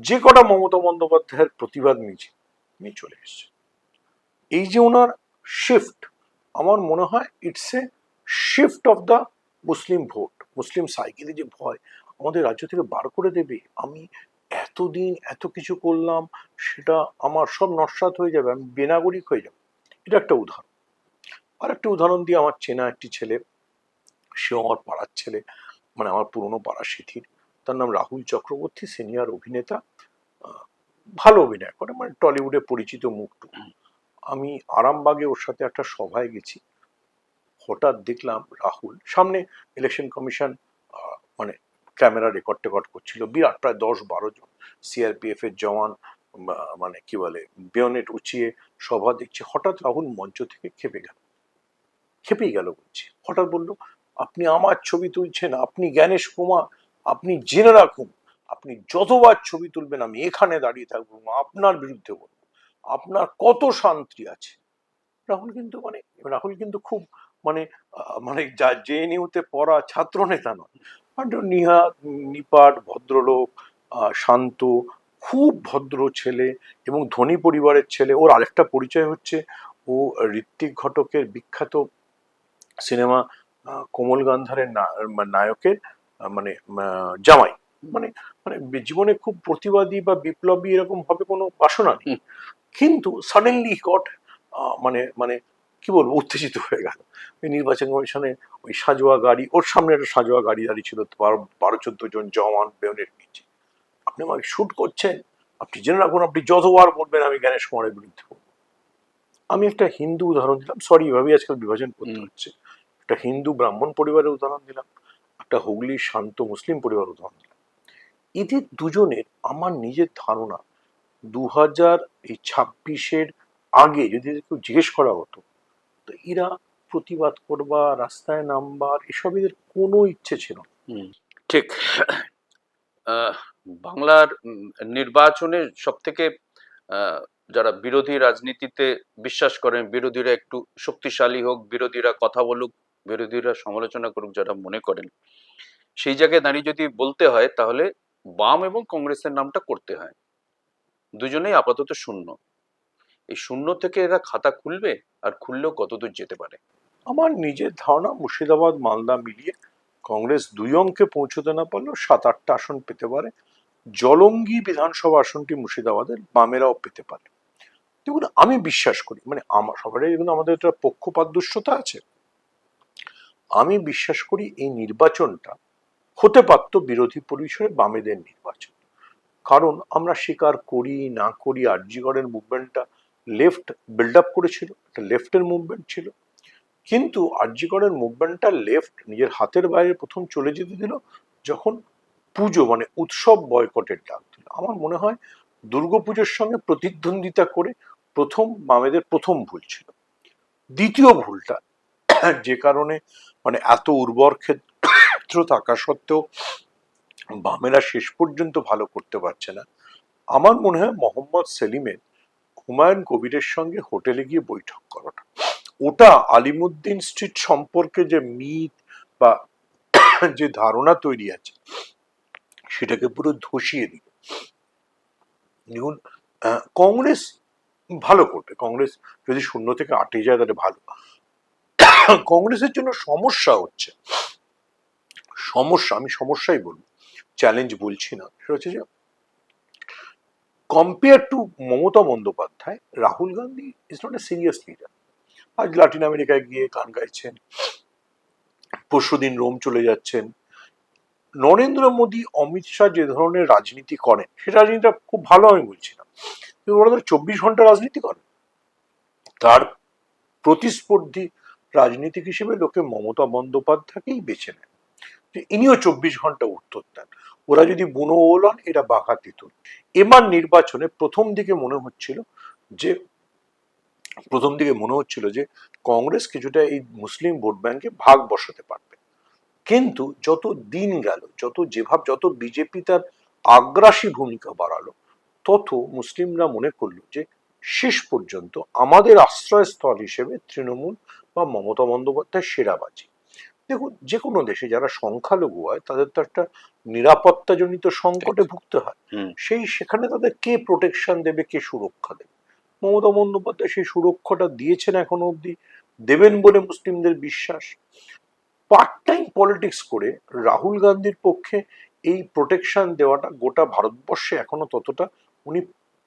যে কটা মমতা বন্দ্যোপাধ্যায়ের প্রতিবাদ নিয়ে চলে এসছে। এই যে ওনার শিফট, আমার মনে হয় it's a shift of the Muslim vote. Muslim সাইকেলে যে ভয় আমাদের রাজ্য থেকে বার করে দেবে, আমি এতদিন এত কিছু করলাম, সেটা আমার সব নস্যাৎ হয়ে যাবে, আমি বেনাগরিক হয়ে যাবো, এটা একটা উদাহরণ। আর একটা উদাহরণ দিয়ে, আমার চেনা একটি ছেলে, সেও আমার পাড়ার ছেলে, মানে আমার পুরনো পাড়ার সিথির, তার নাম রাহুল চক্রবর্তী, সিনিয়র অভিনেতা, ভালো অভিনয় করে, মানে টলিউডে পরিচিত মুখটু। আমি আরামবাগে ওর সাথে একটা সভায় গেছি, হঠাৎ দেখলাম রাহুল সামনে ইলেকশন কমিশন মানে ক্যামেরা রেকর্ড করছিল, বিরাট, প্রায় 10-12 জন সিআরপিএফ এর জওয়ান, মানে কি বলে, বেয়নেট উঁচিয়ে সভা দেখছে। হঠাৎ রাহুল মঞ্চ থেকে খেপেই গেল বলছি, হঠাৎ বললো, আপনি আমার ছবি তুলছেন, আপনি জ্ঞানেশ কুমার, আপনি জেনে রাখুন, আপনি যতবার ছবি তুলবেন আমি এখানে দাঁড়িয়ে থাকবো, আপনার বিরুদ্ধে বলবো, আপনার কত শান্তি আছে। রাহুল কিন্তু খুব মানে মানে যা জেএনইউতে পড়া ছাত্র নেতা নয়, নিপাট ভদ্রলোক, শান্ত, খুব ভদ্র ছেলে এবং ধনী পরিবারের ছেলে। ওর আরেকটা পরিচয় হচ্ছে, ও ঋত্বিক ঘটকের বিখ্যাত সিনেমা কোমল গান্ধারের নায়কের মানে জামাই। মানে মানে জীবনে খুব প্রতিবাদী বা বিপ্লবী এরকম হবে কোনো বাসনা নেই, কিন্তু সাডেনলি গট মানে মানে কি বলবো, উত্তেজিত হয়ে গেল। ওই নির্বাচন কমিশনে ওই সাজোয়া গাড়ি, ওর সামনে একটা সাজোয়া গাড়ি দাঁড়িয়ে ছিল, 12-14 জন জওয়ান বেয়নেট নিচে। আপনি আমাকে শুট করছেন, আপনি জেনে রাখুন, আপনি যতবার বলবেন আমি জ্ঞানেশ কুমারের বিরুদ্ধে বলবো। আমি একটা হিন্দু উদাহরণ দিলাম, সরি এভাবেই আজকাল বিভাজন করতে হচ্ছে, একটা হিন্দু ব্রাহ্মণ পরিবারের উদাহরণ দিলাম, একটা হুগলি শান্ত মুসলিম পরিবার উদাহরণ দিলাম। এদের দুজনের আমার নিজের ধারণা 2026-এর আগে যদি কেউ জিজ্ঞেস করা হতো, তো এরা প্রতিবাদ করবা, রাস্তায় নামবার, এসব এদের কোনো ইচ্ছে ছিল না। ঠিক। বাংলার নির্বাচনে সব থেকে যারা বিরোধী রাজনীতিতে বিশ্বাস করেন, বিরোধীরা একটু শক্তিশালী হোক, বিরোধীরা কথা বলুক, বিরোধীরা সমালোচনা করুক, যারা মনে করেন, সেই জায়গায় দাঁড়িয়ে যদি বলতে হয়, তাহলে বাম এবং কংগ্রেসের নামটা করতে হয়। দুজনেই আপাতত শূন্য। এই শূন্য থেকে এরা খাতা খুলবে, আর খুললেও কতদূর যেতে পারে? আমার নিজের ধারণা, মুর্শিদাবাদ মালদা মিলিয়ে কংগ্রেস 2 অঙ্কে পৌঁছতে না পারলেও 7-8টা আসন পেতে পারে। জলঙ্গি বিধানসভা আসনটি মুর্শিদাবাদের বামেরাও পেতে পারে। দেখুন, আমি বিশ্বাস করি, মানে আমার সবারই কিন্তু আমাদের একটা পক্ষপাতদুষ্টতা আছে, আমি বিশ্বাস করি এই নির্বাচনটা হতে পারত বিরোধী পরিসরে বামেদের নির্বাচন। কারণ আমরা স্বীকার করি না করি, আরজিগড়ের মুভমেন্টটা লেফট বিল্ড আপ করেছিল, একটা লেফটের মুভমেন্ট ছিল, কিন্তু আরজিগড়ের মুভমেন্টটা লেফট নিজের হাতের বাইরে প্রথম চলে যেতে দিল যখন পুজো মানে উৎসব বয়কটের ডাক দিল। আমার মনে হয় দুর্গাপুজোর সঙ্গে প্রতিদ্বন্দ্বিতা করে বামেদের প্রথম ভুল ছিল। দ্বিতীয় ভুলটা, যে কারণে মানে এত উর্বর ক্ষেত্র থাকা সত্ত্বেও বামেরা শেষ পর্যন্ত ভালো করতে পারছে না, আমার মনে হয় মোহাম্মদ সেলিমের হুমায়ুন কবিরের সঙ্গে হোটেলে গিয়ে বৈঠক করাটা, ওটা আলিমুদ্দিন স্ট্রিট সম্পর্কে যে মিথ বা যে ধারণা তৈরি আছে সেটাকে পুরো ধসিয়ে দিল। দেখুন, কংগ্রেস ভালো করবে, কংগ্রেস যদি 0 থেকে 8 যায় তাহলে ভালো। কংগ্রেসের জন্য সমস্যা হচ্ছে, সমস্যা, আমি সমস্যাই বলবো, চ্যালেঞ্জ বলছি না, সেটা হচ্ছে যে compare to Mamata Bandyopadhyay, Rahul Gandhi is not a serious leader. আজ লাতিন আমেরিকায় গিয়ে গান গাইছেন, পরশুদিন রোম চলে যাচ্ছেন। নরেন্দ্র মোদী, অমিত শাহ যে ধরনের রাজনীতি করেন, সে রাজনীতিটা খুব ভালো আমি বলছি না, কিন্তু ওরা তো 24 ঘন্টা রাজনীতি করেন। তার প্রতিস্পর্ধী রাজনীতিক হিসেবে লোকে মমতা বন্দ্যোপাধ্যায়কেই বেছে নেন, যে ইনিও 24 ঘন্টা উত্তর দেন। ওরা যদি বুনো ওলন, এরা বাঘা তেঁতুল। এবার নির্বাচনে প্রথম দিকে মনে হচ্ছিল যে কংগ্রেস কিছুটা এই মুসলিম ভোট ব্যাংকে ভাগ বসাতে পারবে, কিন্তু যত দিন গেল, যত বিজেপি তার আগ্রাসী ভূমিকা বাড়ালো, তত মুসলিমরা মনে করলো যে শেষ পর্যন্ত আমাদের আশ্রয়স্থল হিসেবে তৃণমূল বা মমতা বন্দ্যোপাধ্যায় সেরাবাজি। দেখুন, যে কোনো দেশে যারা সংখ্যালঘু হয় তাদের তো একটা নিরাপত্তাজনিত সংকটে ভুগতে হয়। সেখানে তাদের কে প্রোটেকশন দেবে, কে সুরক্ষা দেবে? মমতা বন্দ্যোপাধ্যায় সেই সুরক্ষাটা দিয়েছেন, এখনো অব্দি দেবেন বলে মুসলিমদের বিশ্বাস। পার্ট টাইম পলিটিক্স করে রাহুল গান্ধীর পক্ষে এই প্রোটেকশন দেওয়াটা গোটা ভারতবর্ষে এখনো ততটা উনি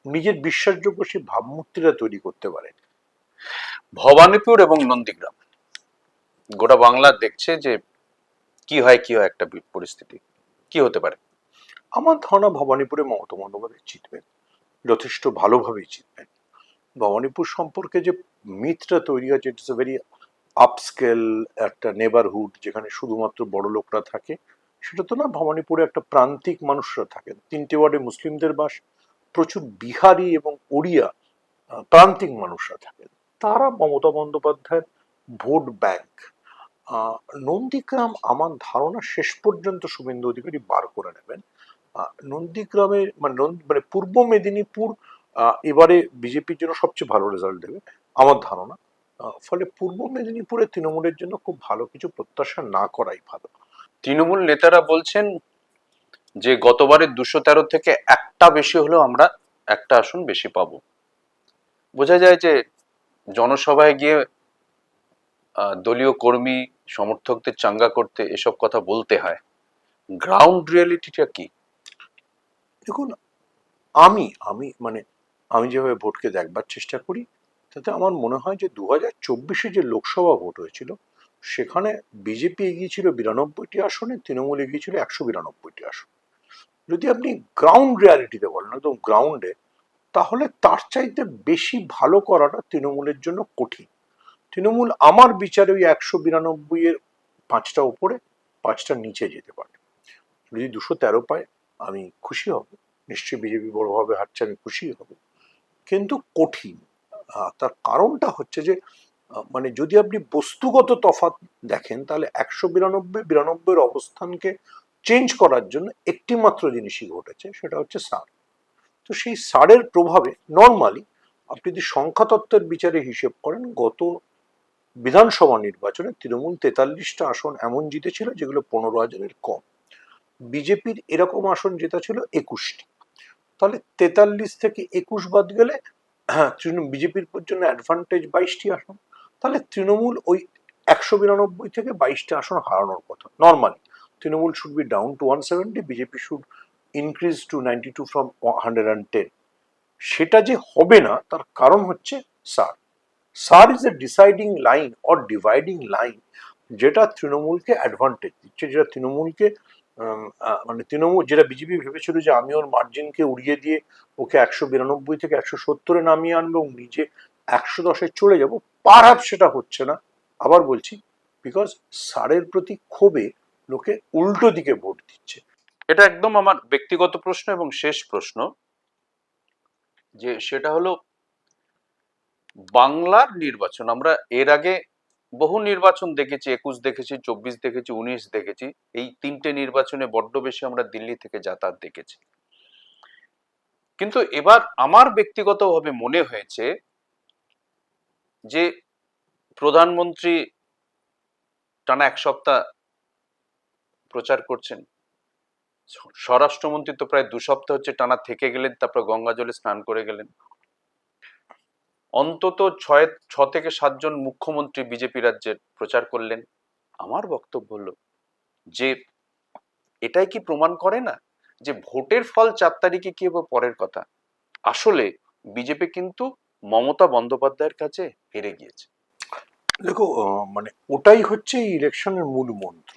নিজের বিশ্বাসযোগ্য সেই ভাবমূর্তিটা তৈরি করতে পারেন। ভবানীপুর এবং নন্দীগ্রাম, গোটা বাংলা দেখছে যে কি হয় একটা পরিস্থিতি, কি হতে পারে? আমার ধারণা ভবানীপুরে মমতা বন্দ্যোপাধ্যায় জিতবেন, যথেষ্ট ভালোভাবেই জিতবেন। ভবানীপুর সম্পর্কে যে মিথটা তৈরি হয়েছে, ইটস এ ভেরি আপস্কেল একটা নেবারহুড, যেখানে শুধুমাত্র বড় লোকরা থাকে, সেটা তো না। ভবানীপুরে একটা প্রান্তিক মানুষরা থাকেন, 3টে ওয়ার্ডে মুসলিমদের বাস, প্রচুর বিহারি এবং ওড়িয়া প্রান্তিক মানুষরা থাকেন, তারা মমতা বন্দ্যোপাধ্যায়ের ভোট ব্যাংক। নন্দীগ্রাম আমার ধারণা শেষ পর্যন্ত শুভেন্দু অধিকারী বার করে নেবেন। নন্দীগ্রামের মানে পূর্ব মেদিনীপুর এবারে বিজেপির জন্য সবচেয়ে ভালো রেজাল্ট দেবে আমার ধারণা। ফলে পূর্ব মেদিনীপুরে তৃণমূলের জন্য খুব ভালো কিছু প্রত্যাশা না করাই ভালো। তৃণমূল নেতারা বলছেন যে গতবারের 213 থেকে একটা বেশি হলেও আমরা একটা আসন বেশি পাবো। বোঝা যায় যে জনসভায় গিয়ে দলীয় কর্মী সমর্থকদের চাঙ্গা করতে এসব কথা বলতে হয়। গ্রাউন্ড রিয়েলিটিটা কি? দেখুন, আমি আমি মানে আমি যেভাবে ভোটকে দেখবার চেষ্টা করি, তাতে আমার মনে হয় যে 2024-এ যে লোকসভা ভোট হয়েছিল, সেখানে বিজেপি এগিয়েছিল 92টি আসনে, তৃণমূল এগিয়েছিল 192টি আসন। যদি আপনি গ্রাউন্ড রিয়ালিটিতে বলেন, একদম গ্রাউন্ডে, তাহলে তার চাইতে বেশি ভালো করাটা তৃণমূলের জন্য কঠিন। তৃণমূল আমার বিচারে ওই 192-এর 5টা উপরে 5টা নিচে যেতে পারে। যদি 213 পায় আমি খুশি হব, নিশ্চয়ই বিজেপি বড়ভাবে হারছে, আমি খুশি হব, কিন্তু কঠিন। তার কারণটা হচ্ছে যে মানে যদি আপনি বস্তুগত তফাৎ দেখেন, তাহলে 192-92-এর অবস্থানকে চেঞ্জ করার জন্য একটি মাত্র জিনিসই ঘটেছে, সেটা হচ্ছে সার। তো সেই সারের প্রভাবে নর্মালি আপনি যদি সংখ্যাতত্ত্বের বিচারে হিসেব করেন, গত বিধানসভা নির্বাচনে তৃণমূল 43টা আসন এমন জিতেছিল যেগুলো 15,000-এর কম। বিজেপির এরকম আসন জেতা ছিল 21টি। তাহলে 43 থেকে 21 বাদ গেলে, হ্যাঁ, বিজেপির জন্য অ্যাডভান্টেজ 22টি আসন। তাহলে তৃণমূল ওই 192 থেকে 22টা আসন হারানোর কথা। Normally Trinamool should be down to 170, BJP should increase to 92 from 110। সেটা যে হবে না, তার কারণ হচ্ছে SIR. SIR is a deciding line or dividing line, যেটা তৃণমূলকে অ্যাডভান্টেজ দিচ্ছে, যেটা তৃণমূলকে মানে তৃণমূল, যেটা বিজেপি ভেবেছিল যে আমি ওর মার্জিনকে উড়িয়ে দিয়ে ওকে 192 থেকে 170-এ নামিয়ে আনবো এবং নিজে 110-এ চলে যাব, পারহাপ সেটা হচ্ছে না। আবার বলছি, বিকজ সারের প্রতি ক্ষোভে লোকে উল্টো দিকে ভোট দিচ্ছে। এটা একদম আমার ব্যক্তিগত প্রশ্ন এবং শেষ প্রশ্ন, যে সেটা হলো বাংলার নির্বাচন। আমরা এর আগে বহু নির্বাচন দেখেছি, 21 দেখেছি, 24 দেখেছি, 19 দেখেছি। এই 3টে নির্বাচনে বড্ড বেশি আমরা দিল্লি থেকে যাতায়াত দেখেছি। কিন্তু এবার আমার ব্যক্তিগতভাবে মনে হয়েছে যে প্রধানমন্ত্রী টানা 1 সপ্তাহ প্রচার করছেন। স্বরাষ্ট্রমন্ত্রী তো প্রায় 2 সপ্তাহ হচ্ছে টানা থেকে গেলেন, তারপর গঙ্গা জলে স্নান করে গেলেন। অন্তত 6 থেকে 7 জন মুখ্যমন্ত্রী বিজেপি রাজ্যের প্রচার করলেন। আমার বক্তব্য হলো যে এটাই কি প্রমাণ করে না যে ভোটের ফল 4 তারিখে কি হবে পরের কথা, আসলে বিজেপি কিন্তু মমতা বন্দ্যোপাধ্যায়ের কাছে হেরে গিয়েছে। দেখো, মানে ওটাই হচ্ছে এই ইলেকশনের মূল মন্ত্র।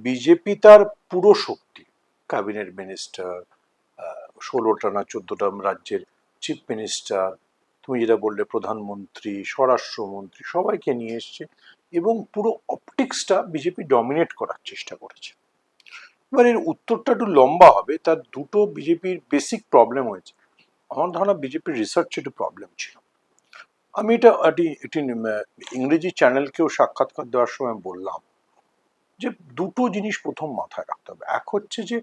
বিজেপি তার পুরো শক্তি, ক্যাবিনেট মিনিস্টার, 16টা না 14টা রাজ্যের চিফ মিনিস্টার, তুমি যেটা বললে প্রধানমন্ত্রী, স্বরাষ্ট্রমন্ত্রী, সবাইকে নিয়ে এসছে এবং পুরো অপটিক্সটা বিজেপি ডমিনেট করার চেষ্টা করেছে। এবার এর উত্তরটা একটু লম্বা হবে। তার দুটো বিজেপির বেসিক প্রবলেম হয়েছে। আমার ধারণা বিজেপির রিসার্চে একটু প্রবলেম ছিল। আমি এটা একটি ইংরেজি চ্যানেলকেও সাক্ষাৎকার দেওয়ার সময় বললাম যে দুটো জিনিস প্রথম মাথায় রাখতে হবে। এক হচ্ছে যে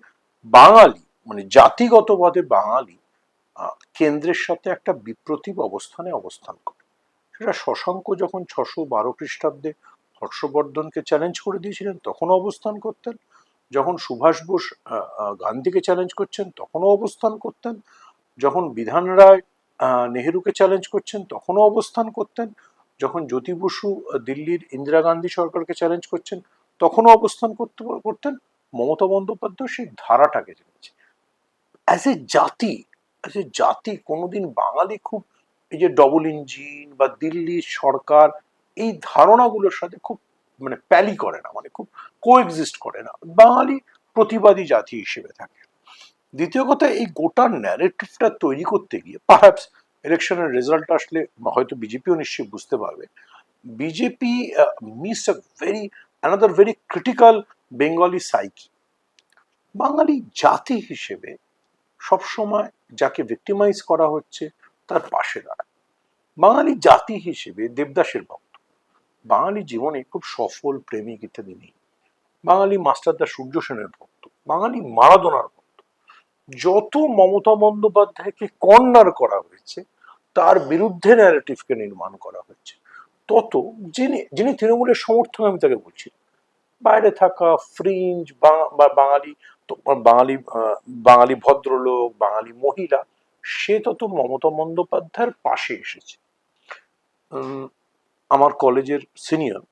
বাঙালি, মানে জাতিগতভাবে বাঙালি কেন্দ্রের সাথে একটা বিপ্রতিভ অবস্থানে অবস্থান করে। সেটা শশাঙ্ক যখন 612 খ্রিস্টাব্দে হর্ষবর্ধনকে চ্যালেঞ্জ করে দিয়েছিলেন তখনও অবস্থান করতেন, যখন সুভাষ বোস গান্ধীকে চ্যালেঞ্জ করছেন তখনও অবস্থান করতেন, যখন বিধান রায় নেহেরুকে চ্যালেঞ্জ করছেন তখনও অবস্থান করতেন, যখন জ্যোতি বসু দিল্লির ইন্দিরা গান্ধী সরকারকে চ্যালেঞ্জ করছেন তখনও অবস্থান করতেন। মমতা বন্দ্যোপাধ্যায় সেই ধারাটাকে জেনেছে। অ্যাজ এ জাতি কোনোদিন বাঙালি খুব এই যে ডবল ইঞ্জিন বা দিল্লির সরকার এই ধারণাগুলোর সাথে খুব মানে প্যালি করে না, মানে খুব কোএক্সিস্ট করে না। বাঙালি প্রতিবাদী জাতি হিসেবে থাকে। দ্বিতীয় কথা, এই গোটা ন্যারেটিভটা তৈরি করতে গিয়ে পারহ্যাপস ইলেকশনের রেজাল্ট আসলে হয়তো বিজেপিও নিশ্চয়ই বুঝতে পারবে, BJP miss a another very critical Bengali psyche. বাঙালি জাতি হিসেবে সবসময় যাকে ভিক্টিমাইজ করা হচ্ছে তার পাশে দাঁড়ায়। বাঙালি জাতি হিসেবে দেবদাসের ভক্ত, বাঙালি জীবনে খুব সফল প্রেমিক ইত্যাদি নেই। বাঙালি মাস্টারদা সূর্য সেনের ভক্ত, বাঙালি মারাদোনার ভক্ত। যত মমতা বন্দ্যোপাধ্যায়কে কর্নার করা হয়েছে, তার বিরুদ্ধে ন্যারেটিভকে নির্মাণ করা হয়েছে, তত যিনি যিনি তৃণমূলের সমর্থক, আমি তাকে বলছি, বাইরে থাকা ফ্রিঞ্জ বা বাঙালি বাঙালি বাঙালি ভদ্রলোক, বাঙালি মহিলা, সে তত মমতা বন্দ্যোপাধ্যায়ের পাশে এসেছে। আমার কলেজের সিনিয়র,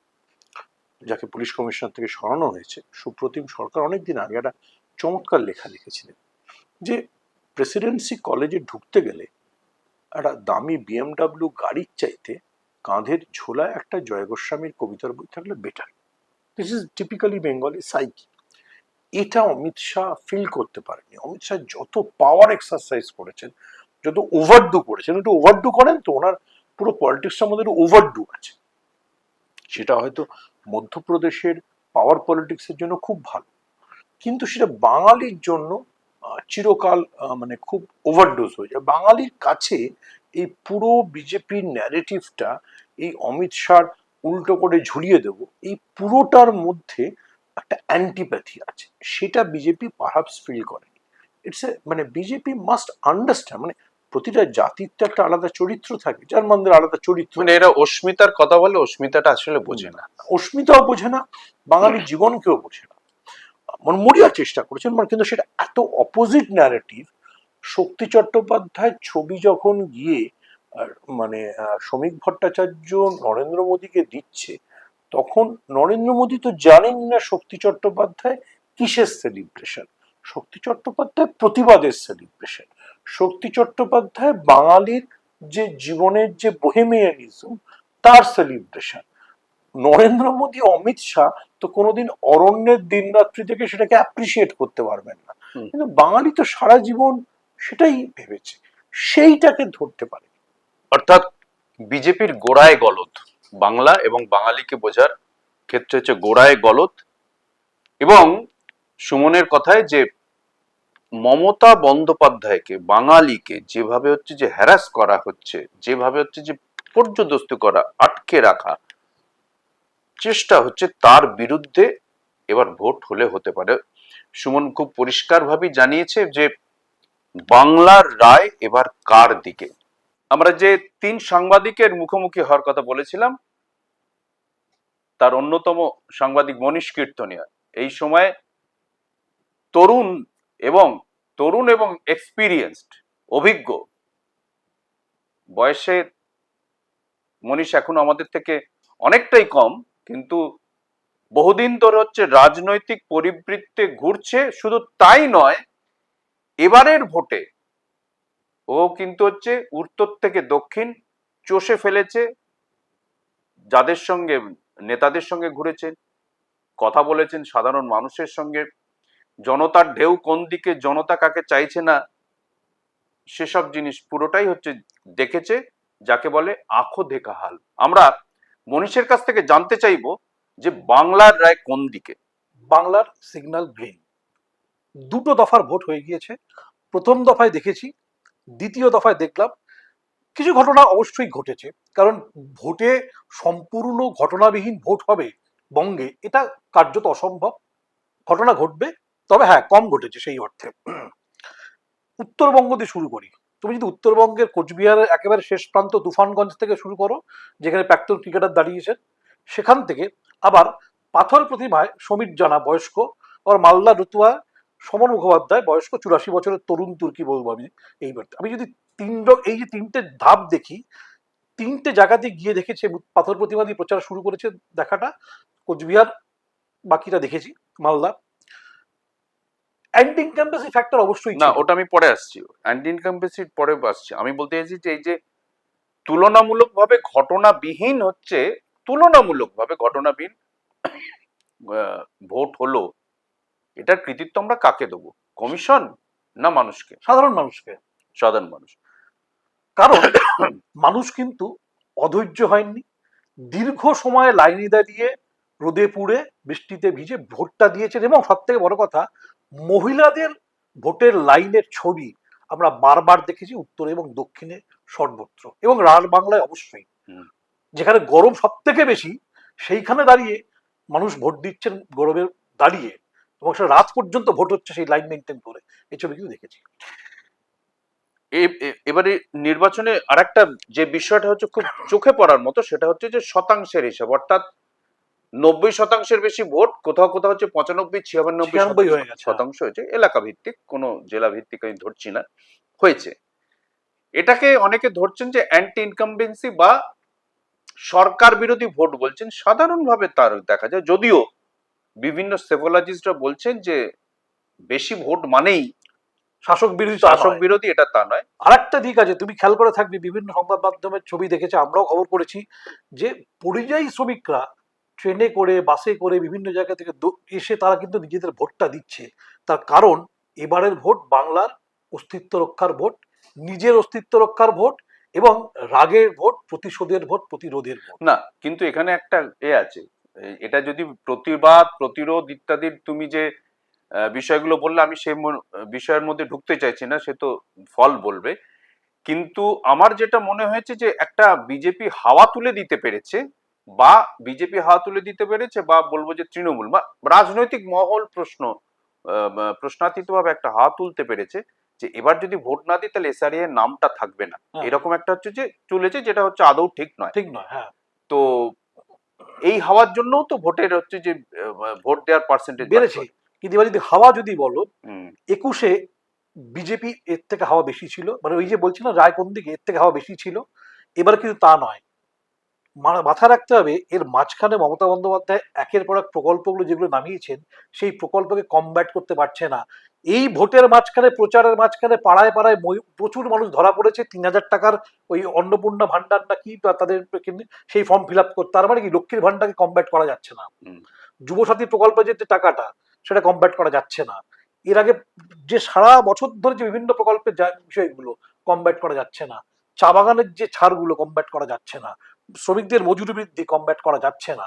যাকে পুলিশ কমিশনার থেকে সরানো হয়েছে, সুপ্রতিম সরকার, অনেকদিন আগে একটা চমৎকার লেখা লিখেছিলেন যে প্রেসিডেন্সি কলেজে ঢুকতে গেলে একটা দামি বিএমডাব্লিউ গাড়ির চাইতে কাঁধের ঝোলায় একটা জয় গোস্বামীর কবিতার বই থাকলে better. This is typically Bengali psyche. এটা অমিত শাহ ফিল করতে পারেনি। অমিত শাহ যত পাওয়ার এক্সারসাইজ করেছেন, যত ওভারডু করেছেন, একটু ওভারডু করেন তো, ওনার পুরো পলিটিক্সটার মধ্যে একটু ওভারডু আছে। সেটা হয়তো মধ্যপ্রদেশের পাওয়ার পলিটিক্সের জন্য খুব ভালো, কিন্তু সেটা বাঙালির জন্য চিরকাল মানে খুব ওভারডোজ হয়ে যায়। বাঙালির কাছে এই পুরো বিজেপির ন্যারেটিভটা, এই অমিত শাহ উল্টো করে ঝুলিয়ে দেব, এই পুরোটার মধ্যে একটা অ্যান্টিপ্যাথি আছে, সেটা বিজেপি পারহাপস ফিল করেনি। ইটস এ মানে বিজেপি মাস্ট আন্ডারস্ট্যান্ড, মানে প্রতিটা জাতির তো একটা আলাদা চরিত্র থাকে, জার্মানদের আলাদা চরিত্র, মানে এরা অস্মিতার কথা বলে, অস্মিতাটা আসলে বোঝে না। অস্মিতাও বোঝে না, বাঙালির জীবনকেও বোঝে না। মরিয়ার চেষ্টা করেছেন, কিন্তু সেটা এত অপোজিট ন্যারেটিভ। শক্তি চট্টোপাধ্যায়ের ছবি যখন গিয়ে মানে শ্রমিক ভট্টাচার্য নরেন্দ্র মোদীকে দিচ্ছে, তখন নরেন্দ্র মোদী তো জানেন না শক্তি চট্টোপাধ্যায় কিসের সেলিব্রেশন। শক্তি চট্টোপাধ্যায় প্রতিবাদের সেলিব্রেশন। শক্তি চট্টোপাধ্যায় বাঙালির যে জীবনের যে বোহেমিয়ানিজম, তার সেলিব্রেশন। নরেন্দ্র মোদী, অমিত শাহ তো কোনোদিন অরণ্যের দিন রাত্রি থেকে সেটাকে অ্যাপ্রিসিয়েট করতে পারবেন না, কিন্তু বাঙালি তো সারা জীবন সেটাই ভেবেছে, সেইটাকে ধরতে পারে। অর্থাৎ বিজেপির গোড়ায় গলদ, বাংলা এবং বাঙালিকে বোঝার ক্ষেত্রে হচ্ছে গোড়ায় গলদ। এবং সুমনের কথায় যে মমতা বন্দ্যোপাধ্যায়কে, বাঙালিকে যেভাবে হচ্ছে যে হ্যারাস করা হচ্ছে, যেভাবে হচ্ছে যে পর্যদস্ত করা, আটকে রাখা চেষ্টা হচ্ছে, তার বিরুদ্ধে এবার ভোট হলে হতে পারে। সুমন খুব পরিষ্কার ভাবে জানিয়েছে যে বাংলার রায় এবার কার দিকে। আমরা যে 3 সাংবাদিকের মুখোমুখি হওয়ার কথা বলেছিলাম, তার অন্যতম সাংবাদিক মনীশ কীর্তনিয়া এই সময় তরুণ এবং এক্সপিরিয়েন্সড, অভিজ্ঞ বয়সের মনীষ এখন আমাদের থেকে অনেকটাই কম, কিন্তু বহুদিন ধরে হচ্ছে রাজনৈতিক পরিবৃত্তে ঘুরছে। শুধু তাই নয়, এবারের ভোটে ও কিন্তু হচ্ছে উত্তর থেকে দক্ষিণ চষে ফেলেছে। যাদের সঙ্গে, নেতাদের সঙ্গে ঘুরেছেন, কথা বলেছেন সাধারণ মানুষের সঙ্গে, জনতার ঢেউ কোন দিকে, জনতা কাকে চাইছে না, সেসব জিনিস পুরোটাই হচ্ছে দেখেছে, যাকে বলে আঁখো দেখা হাল। আমরা মনীষের কাছ থেকে জানতে চাইবো যে বাংলার রায় কোন দিকে। বাংলার সিগন্যাল গ্রিন। দুটো দফার ভোট হয়ে গিয়েছে। প্রথম দফায় দেখেছি, দ্বিতীয় দফায় দেখলাম কিছু ঘটনা অবশ্যই ঘটেছে, কারণ ভোটে সম্পূর্ণ ঘটনাবিহীন ভোট হবে বঙ্গে, এটা কার্যত অসম্ভব। ঘটনা ঘটবে, তবে হ্যাঁ কম ঘটেছে সেই অর্থে। উত্তরবঙ্গ দিয়ে শুরু করি। তুমি যদি উত্তরবঙ্গের কোচবিহারের একেবারে শেষ প্রান্ত তুফানগঞ্জ থেকে শুরু করো, যেখানে প্রাক্তন ক্রিকেটার দাঁড়িয়েছেন, সেখান থেকে আবার পাথর প্রতিমায় সমীর জানা বয়স্ক, আর মালদা রতুয়া সমর মুখোপাধ্যায় বয়স্ক 84 বছরের তরুণ তুর্কি বলবো আমি। এইবার আমি যদি এই যে তিনটে ধাপ দেখি, তিনটে জায়গাতে গিয়ে দেখেছি পাথর প্রতিমা দিয়ে প্রচার শুরু করেছে দেখাটা। কোচবিহার, বাকিটা দেখেছি মালদা। অ্যান্টি ইনকামবেন্সি ফ্যাক্টর অবশ্যই না, ছিল। ওটা আমি পরে আসছি, অ্যান্টি ইনকামবেন্সির পরে আসছি। আমি বলতে চাইছি যে এই যে তুলনামূলকভাবে ঘটনাবিহীন হচ্ছে, তুলনামূলকভাবে ঘটনাবিহীন ভোট হলো, এটার কৃতিত্ব আমরা কাকে দেবো? কমিশন না মানুষকে? সাধারণ মানুষকে। সাধারণ মানুষ। কারণ মানুষ কিন্তু অধৈর্য হয়নি, দীর্ঘ সময় লাইনে দাঁড়িয়ে রোদে পুড়ে বৃষ্টিতে ভিজে ভোটটা দিয়েছেন। এবং সব থেকে বড় কথা, মহিলাদের ভোটের লাইনের ছবি আমরা বারবার দেখেছি উত্তর এবং দক্ষিণে সর্বত্র, এবং রার বাংলায় অবশ্যই। যেখানে গরম সব থেকে বেশি, সেইখানে দাঁড়িয়ে মানুষ ভোট দিচ্ছেন গরমে দাঁড়িয়ে, এবং সেটা রাত পর্যন্ত ভোট হচ্ছে সেই লাইন মেনটেন করে। এই ছবি কিন্তু দেখেছি। এবারে নির্বাচনে আরেকটা যে বিষয়টা হচ্ছে খুব চোখে পড়ার মতো, সেটা হচ্ছে যে শতাংশের হিসাব, অর্থাৎ 90% বেশি ভোট, কোথাও কোথাও হচ্ছে 95, 96 হয়ে গেছে। শতাংশ হয়েছে। এলাকা ভিত্তিক, কোনো জেলা ভিত্তিক আমি ধরছি না, হয়েছে। এটাকে অনেকে ধরছেন যে অ্যান্টি ইনকামবেন্সি বা সরকার বিরোধী ভোট বলছেন। সাধারণভাবে তার দেখা যায়, যদিও বিভিন্ন সেফোলজিস্টরা বলছেন যে বেশি ভোট মানেই শাসক বিরোধী, শাসক বিরোধী, এটা তা নয়। আরেকটা দিক আছে, তুমি খেয়াল করে থাকবে, বিভিন্ন সংবাদ মাধ্যমের ছবি দেখেছে, আমরাও খবর করেছি, যে পরিযায়ী শ্রমিকরা ট্রেনে করে, বাসে করে বিভিন্ন জায়গা থেকে এসে তারা কিন্তু নিজেদের ভোটটা দিচ্ছে। তার কারণ এবারের ভোট বাংলার অস্তিত্ব রক্ষার ভোট, নিজের অস্তিত্ব রক্ষার ভোট, এবং রাগের ভোট, প্রতিশোধের ভোট, প্রতিরোধের ভোট। না, কিন্তু এখানে একটা আছে, এটা যদি প্রতিবাদ, প্রতিরোধ ইত্যাদির তুমি যে বিষয়গুলো বললে, আমি সেই বিষয়ের মধ্যে ঢুকতে চাইছি না, সে তো ফল বলবে। কিন্তু আমার যেটা মনে হয়েছে যে একটা বিজেপি হাওয়া তুলে দিতে পেরেছে, বা বলবো যে তৃণমূল বা রাজনৈতিক মহল প্রশ্নাতীত ভাবে একটা হাওয়া তুলতে পেরেছে, যে এবার যদি ভোট না দিই তাহলে এসআরএ এর নামটা থাকবে না, এরকম একটা হচ্ছে যে চলেছে, যেটা হচ্ছে আদৌ ঠিক নয়। হ্যাঁ। তো এই হাওয়ার জন্য তো ভোটের হচ্ছে যে ভোট দেওয়ার পার্সেন্টেজ বেড়েছে। কিন্তু এবার যদি হাওয়া যদি বলো, 21-এ বিজেপি এর থেকে হাওয়া বেশি ছিল, মানে ওই যে বলছি না রায় কোন দিকে, এর থেকে হাওয়া বেশি ছিল। এবার কিন্তু তা নয়। মাথায় রাখতে হবে, এর মাঝখানে মমতা বন্দ্যোপাধ্যায় একের পর এক প্রকল্পগুলো যেগুলো নামিয়েছেন, সেই প্রকল্পকে কমব্যাট করতে পারছে না। এই ভোটের মাঝখানে, প্রচারের মাঝখানে পাড়ায় পাড়ায় প্রচুর মানুষ ধরা পড়েছে 3000 টাকার ওই অন্নপূর্ণা ভান্ডার না কি তাদের, সেই ফর্ম ফিল আপ করতে। তার মানে কি লক্ষ্মীর ভান্ডারকে কমব্যাট করা যাচ্ছে না। যুবসাথী প্রকল্পে যে টাকাটা, সেটা কমব্যাট করা যাচ্ছে না। এর আগে যে সারা বছর ধরে যে বিভিন্ন প্রকল্পের বিষয়গুলো কমব্যাট করা যাচ্ছে না। চা বাগানের যে ছাড়গুলো কমব্যাট করা যাচ্ছে না। শ্রমিকদের মজুরি বৃদ্ধি কমব্যাট করা যাচ্ছে না।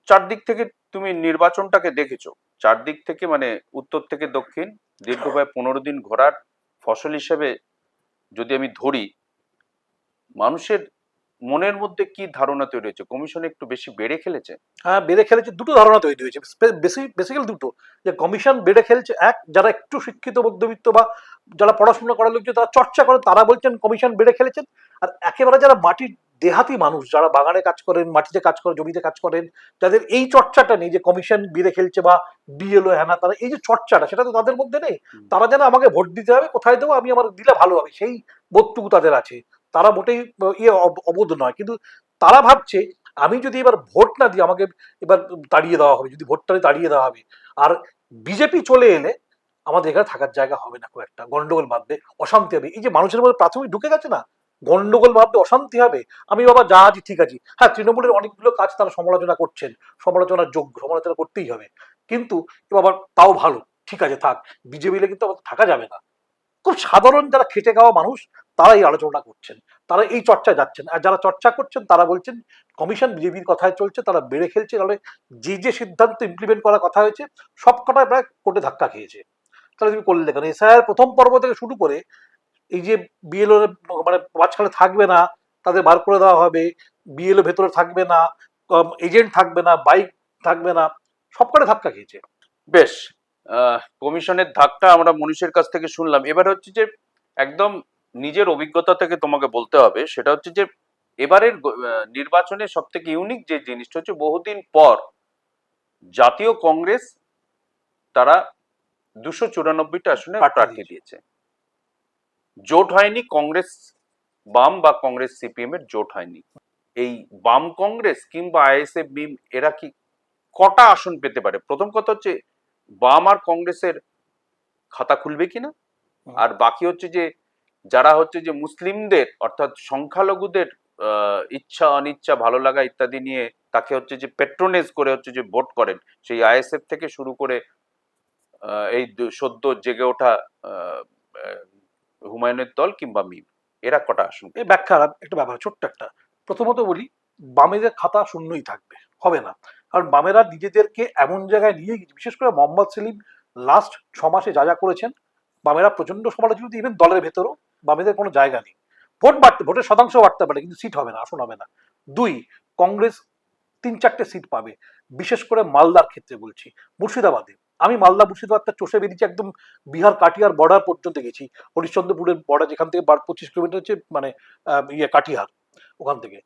চারদিক থেকে তুমি নির্বাচনটাকে দেখেছো, চারদিক থেকে, মানে উত্তর থেকে দক্ষিণ, দীর্ঘ প্রায় 15 দিন ঘোরার ফসল হিসেবে যদি আমি ধরি, মানুষের মনের মধ্যে কি ধারণা তৈরি হয়েছে? কমিশন একটু বেশি বেড়ে খেলেছে? হ্যাঁ, বেড়ে খেলেছে। দুটো ধারণা তৈরি হয়েছে, বেসিক্যালি দুটো, যে কমিশন বেড়ে খেলছে। এক, যারা একটু শিক্ষিত মধ্যবিত্ত বা যারা পড়াশোনা করার লোক, তারা চর্চা করে, তারা বলছেন কমিশন বেড়ে খেলেছেন। আর একেবারে যারা মাটির দেহাতি মানুষ যারা বাগানে কাজ করেন, মাটিতে কাজ করেন, জমিতে কাজ করেন, যাদের এই চর্চাটা নেই যে কমিশন বিলে খেলছে বা বিএলও হ্যানা, তারা এই যে চর্চাটা সেটা তো তাদের মধ্যে নেই। তারা যেন আমাকে ভোট দিতে হবে, কোথায় দেবো, আমি আমার দিলে ভালো হবে, সেই বোধটুকু তাদের আছে। তারা মোটেই অবোধ নয়, কিন্তু তারা ভাবছে আমি যদি এবার ভোট না দিই আমাকে এবার তাড়িয়ে দেওয়া হবে, যদি ভোটটা তাড়িয়ে দেওয়া হবে, আর বিজেপি চলে এলে আমাদের এখানে থাকার জায়গা হবে না, খুব একটা গন্ডগোল বাঁধবে, অশান্তি হবে। এই যে মানুষের মধ্যে প্রাথমিক ঢুকে গেছে না, গন্ডগোল বাঁধবে, অশান্তি হবে। আমি বাবা যা আছি ঠিক আছি, হ্যাঁ তৃণমূলের অনেকগুলো কাজ তারা সমালোচনা করছেন, সমালোচনার যোগ্য, সমালোচনা করতেই হবে, কিন্তু বাবা তাও ভালো, ঠিক আছে থাক, বিজেপিতে কিন্তু আমাদের থাকা যাবে না। খুব সাধারণ যারা খেটে খাওয়া মানুষ তারা এই আলোচনা করছেন, তারা এই চর্চায় যাচ্ছেন। আর যারা চর্চা করছেন তারা বলছেন কমিশন বিজেপির কথায় চলছে, তারা বেড়ে খেলছে, তাহলে যে যে সিদ্ধান্ত ইমপ্লিমেন্ট করার কথা হয়েছে সব কটায় প্রায় কোর্টে ধাক্কা খেয়েছে। তাহলে তুমি করলে কেন? এসআইআর প্রথম পর্ব থেকে শুরু করে এই যে বিএলও মানে মাঝখানে থাকবে না, তাদের বার করে দেওয়া হবে, বিএলও ভেতরে থাকবে না, এজেন্ট থাকবে না, বাইক থাকবে না, সব কটা ধাক্কা খেয়েছে। বেশ, কমিশনের ধাক্কা আমরা মনীষের কাছ থেকে শুনলাম। এবার হচ্ছে যে একদম নিজের অভিজ্ঞতা থেকে তোমাকে বলতে হবে, সেটা হচ্ছে যে এবারের নির্বাচনে সব থেকে ইউনিক যে জিনিসটা হচ্ছে বহুদিন পর জাতীয় কংগ্রেস তারা 294টা আসনে প্রার্থী দিয়েছে। জোট হয়নি কংগ্রেস বাম বা কংগ্রেস সিপিএম এর জোট হয়নি। এই বাম কংগ্রেস কিংবা আইএসএফ মিম এরা কি কটা আসন পেতে পারে? প্রথম কথা হচ্ছে বাম আর কংগ্রেসের খাতা খুলবে কিনা, আর বাকি হচ্ছে যে যারা হচ্ছে যে মুসলিমদের অর্থাৎ সংখ্যালঘুদের ইচ্ছা অনিচ্ছা ভালো লাগা ইত্যাদি নিয়ে তাকে হচ্ছে যে পেট্রোনেজ করে হচ্ছে যে ভোট করেন, সেই আইএসএফ থেকে শুরু করে এই সদ্য জেগে ওঠা হুমায়ুনের দল কিংবা মিম, এরা কটা আসন? এই ব্যাখ্যা একটা ব্যাপার, ছোট্ট একটা। প্রথমত বলি, বামেদের খাতা শূন্যই থাকবে, হবে না। কারণ বামেরা নিজেদেরকে এমন জায়গায় নিয়ে গেছে, বিশেষ করে মোহাম্মদ সেলিম লাস্ট 6 মাসে যা যা করেছেন, বামেরা প্রচন্ড সমালোচিত, ইভেন দলের ভেতরেও বামেদের কোনো জায়গা নেই। ভোটের শতাংশ বাড়তে পারে কিন্তু সিট হবে না, আসন হবে না। 2, কংগ্রেস 3-4টে সিট পাবে, বিশেষ করে মালদার ক্ষেত্রে বলছি, মুর্শিদাবাদে। আমি মালদা মুর্শিদাবাদটা চষে বেরিয়েছি, একদম বিহার কাটিহার বর্ডার পর্যন্ত গেছি, হরিশ্চন্দ্রপুরের বর্ডার যেখান থেকে 25 কিলোমিটার হচ্ছে মানে কাটিহার, ওখান থেকে।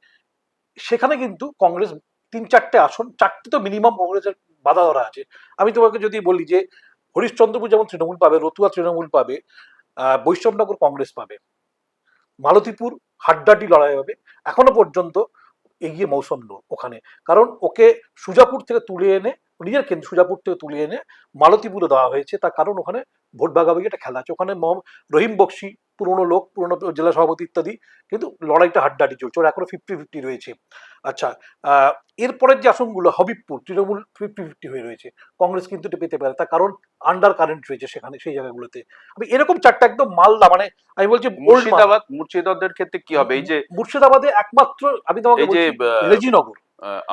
সেখানে কিন্তু কংগ্রেস 3-4টে আসন, 4টে তো মিনিমাম কংগ্রেসের বাধা ধরা আছে। আমি তোমাকে যদি বলি যে হরিশ্চন্দ্রপুর যেমন তৃণমূল পাবে, রতুয়া তৃণমূল পাবে, বৈষ্ণবনগর কংগ্রেস পাবে, মালতীপুর হাড্ডাহাড্ডি লড়াই হবে। এখনো পর্যন্ত এগিয়ে মৌসুম ওখানে, কারণ ওকে সুজাপুর থেকে তুলে এনে, নিজের কেন্দ্র সুজাপুর থেকে তুলে এনে মালতীপুরে দেওয়া হয়েছে। তার কারণ ওখানে ভোট ভাগাভাগি একটা খেলা আছে, ওখানে রহিম বক্সি পুরনো লোক, পুরনো জেলা সভাপতি ইত্যাদি, কিন্তু লড়াইটা হাড্ডাহাড্ডি চলছে, ওর এখনো 50-50 রয়েছে। আচ্ছা, এরপরের যে আসনগুলো, হবিবপুর তৃণমূল 50-50 হয়ে রয়েছে, কংগ্রেস কিন্তু এটা পেতে পারে, তার কারণ আন্ডার কারেন্ট রয়েছে সেখানে, সেই জায়গাগুলোতে। আমি এরকম 4টা একদম মালদা, মানে আমি বলছি মুর্শিদাবাদের ক্ষেত্রে কি হবে? এই যে মুর্শিদাবাদে একমাত্র আমি তোমাকে বলছি রেজিনগর,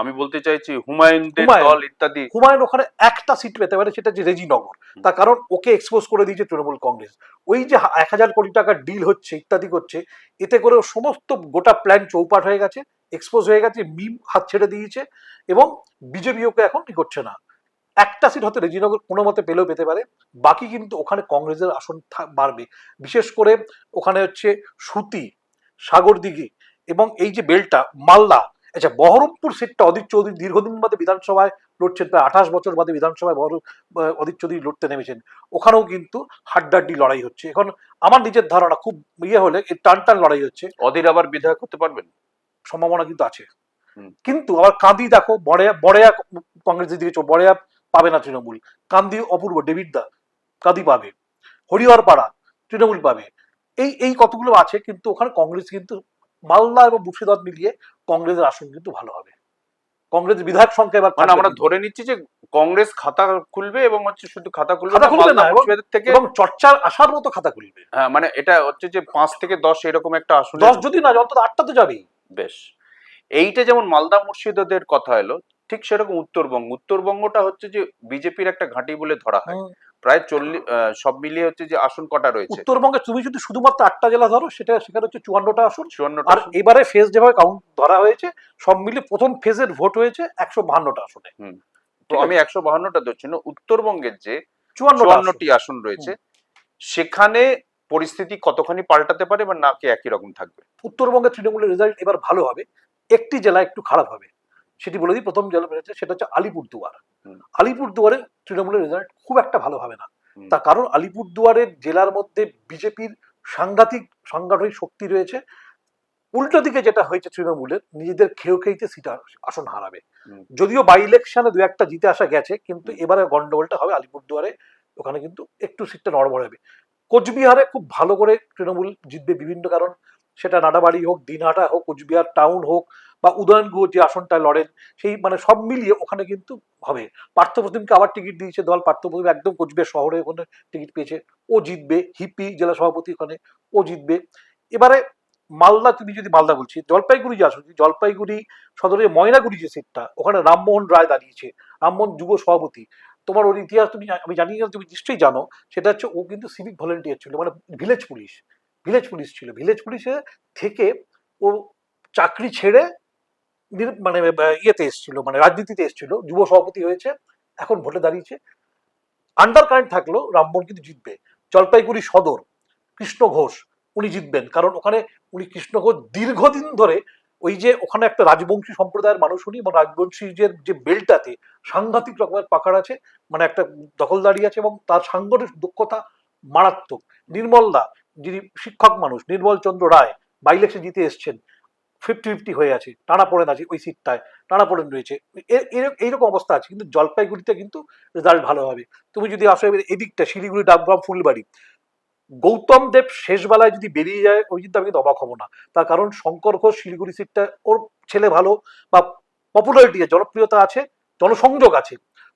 আমি বলতে চাইছি হুমায়ুনদের দল ইত্যাদি, হুমায়ুন ওখানে একটা সিট পেতে পারে, সেটা যে রেজিনগর। তার কারণ ওকে এক্সপোজ করে দিয়েছে তৃণমূল কংগ্রেস, ওই যে 1000 কোটি টাকার ডিল হচ্ছে ইত্যাদি করছে, এতে করে সমস্ত গোটা প্ল্যান চৌপাট হয়ে গেছে, এক্সপোজ হয়ে গেছে, মিম হাত ছেড়ে দিয়েছে, এবং বিজেপি ওকে এখন কি করছে না। একটা সিট হয়তো রেজিনগর কোনো মতে পেলেও পেতে পারে, বাকি কিন্তু ওখানে কংগ্রেসের আসন বাড়বে। বিশেষ করে ওখানে হচ্ছে সুতি, সাগরদিঘি এবং এই যে বেলটা মালদা। আচ্ছা, বহরমপুর সিটটা অদিত চৌধুরী দীর্ঘদিন বাদে বিধানসভায় লড়ছেন, প্রায় 28 বছর বাদে বিধানসভায় অদিত চৌধুরী লড়তে নেমেছেন, ওখানেও কিন্তু হাড্ডাহাড্ডি লড়াই হচ্ছে। এখন আমার নিজের ধারণা খুব হলে টান টান লড়াই হচ্ছে। অধীর আবার বিধায়ক হতে পারবেন সম্ভাবনা কিন্তু আছে। কিন্তু আবার কাঁদি দেখো, বড়েয়া কংগ্রেসের দিকে বড়েয়া পাবে না তৃণমূল, কান্দি অপূর্ব ডেভিড দা কাঁদি পাবে, হরিহর পাড়া তৃণমূল পাবে, এই কতগুলো আছে। কিন্তু ওখানে কংগ্রেস কিন্তু মালদা এবং মুর্শিদাবাদ মিলিয়ে কংগ্রেসের আসন কিন্তু ভালো হবে। কংগ্রেস বিধায়ক সংখ্যা এবার মানে আমরা ধরে নিচ্ছি যে কংগ্রেস খাতা খুলবে, এবং হচ্ছে শুধু খাতা খুলবে না, এবং চর্চার আসার মতো খাতা খুলবে। হ্যাঁ, মানে এটা হচ্ছে যে 5 থেকে 10 এরকম একটা আসন, 10 যদি না অন্তত 8টা তো যাবেই। বেশ, এইটা যেমন মালদা মুর্শিদাবাদের কথা এলো, ঠিক সেরকম উত্তরবঙ্গটা হচ্ছে যে বিজেপির একটা ঘাঁটি বলে ধরা হয়। প্রায় 40 সব মিলিয়ে হচ্ছে যে আসন কটা রয়েছে উত্তরবঙ্গে? তুমি যদি শুধুমাত্র 8টা জেলা ধরো, সেখানে হচ্ছে 54টা আসন। 54টা। আর এবারে ফেজ যেভাবে কাউন্ট ধরা হয়েছে, সব মিলিয়ে প্রথম ফেজের ভোট হয়েছে 152টা আসনে। তো আমি 152টা ধরছি না, উত্তরবঙ্গের যে 54টি আসন রয়েছে সেখানে পরিস্থিতি কতখানি পাল্টাতে পারে বা নাকি একই রকম থাকবে? উত্তরবঙ্গের তৃণমূলের রেজাল্ট এবার ভালো হবে, একটি জেলা একটু খারাপ হবে, সেটি বলে দিই। প্রথম জেলা বেরোচ্ছে সেটা হচ্ছে আলিপুরদুয়ার। হুম। আলিপুরদুয়ারে তৃণমূলের রেজাল্ট খুব একটা ভালো হবে না। হুম। তার কারণ আলিপুরদুয়ারের জেলার মধ্যে বিজেপির সাংঘাতিক সাংগঠনিক শক্তি রয়েছে। উল্টো দিকে যেটা হয়েছে, তৃণমূলের নিজেদের খেয়েও খেয়েতে সিট আসন হারাবে। হুম। যদিও বাই ইলেকশনে দু একটা জিতে আসা গেছে, কিন্তু হুম। এবারে গন্ডগোলটা হবে আলিপুরদুয়ারে। ওখানে কিন্তু একটু সিটটা নড়বড় হবে। কোচবিহারে খুব ভালো করে তৃণমূল জিতবে, বিভিন্ন কারণ, সেটা নাটাবাড়ি হোক, দিনহাটা হোক, কোচবিহার টাউন হোক, বা উদয়নগুহ যে আসনটায় লড়েন, সেই মানে সব মিলিয়ে ওখানে কিন্তু হবে। পার্থপ্রতিমকে আবার টিকিট দিয়েছে দল, পার্থপ্রতিম একদম কোচবিহার শহরে ওখানে টিকিট পেয়েছে, ও জিতবে। হিপি জেলা সভাপতি ওখানে, ও জিতবে। এবারে মালদা, তুমি যদি মালদা বলছি, জলপাইগুড়ি যে আসন, জলপাইগুড়ি সদরে ময়নাগুড়ি যে সিটটা, ওখানে রামমোহন রায় দাঁড়িয়েছে, রামমোহন যুব সভাপতি। তোমার ওর ইতিহাস তুমি, আমি জানি না, তুমি নিশ্চয়ই জানো। সেটা হচ্ছে ও কিন্তু সিভিক ভলেন্টিয়ার ছিল, মানে ভিলেজ পুলিশ, ভিলেজ পুলিশ ছিল। ভিলেজ পুলিশে থেকে ও চাকরি ছেড়ে মানে ইয়েতে এসেছিল, মানে রাজনীতিতে এসেছিল, যুব সভাপতি হয়েছে, এখন ভোটে দাঁড়িয়েছে। আন্ডার কারেন্ট থাকলেও রামমোহন কিন্তু জিতবে। জলপাইগুড়ি সদর কৃষ্ণ ঘোষ, উনি জিতবেন, কারণ ওখানে উনি, কৃষ্ণ ঘোষ দীর্ঘদিন ধরে ওই যে ওখানে একটা রাজবংশী সম্প্রদায়ের মানুষ উনি, এবং রাজবংশী যে বেলটাতে সাংঘাতিক রকমের পাকার আছে, মানে একটা দখলদারি আছে, এবং তার সাংগঠনিক দক্ষতা মারাত্মক। নির্মল দা, যিনি শিক্ষক মানুষ, নির্মল চন্দ্র রায়, বাই ইলেকশন জিতে এসছেন, 50-50 হয়ে আছে, টানা পড়েন আছে ওই সিটটায়, টানা পড়েন রয়েছে। এইরকম অবস্থা আছে, কিন্তু জলপাইগুড়িতে কিন্তু রেজাল্ট ভালো হবে। তুমি যদি আসো এদিকটা, শিলিগুড়ি, ডাবগ্রাম, ফুলবাড়ি, গৌতম দেব শেষ বেলায় যদি বেরিয়ে যায়, ওই কিন্তু আমি কিন্তু অবাক হবো না। তার কারণ শঙ্কর ঘোষ শিলিগুড়ি সিটটা, ওর ছেলে ভালো, বা পপুলারিটি, জনপ্রিয়তা আছে, জনসংযোগ আছে।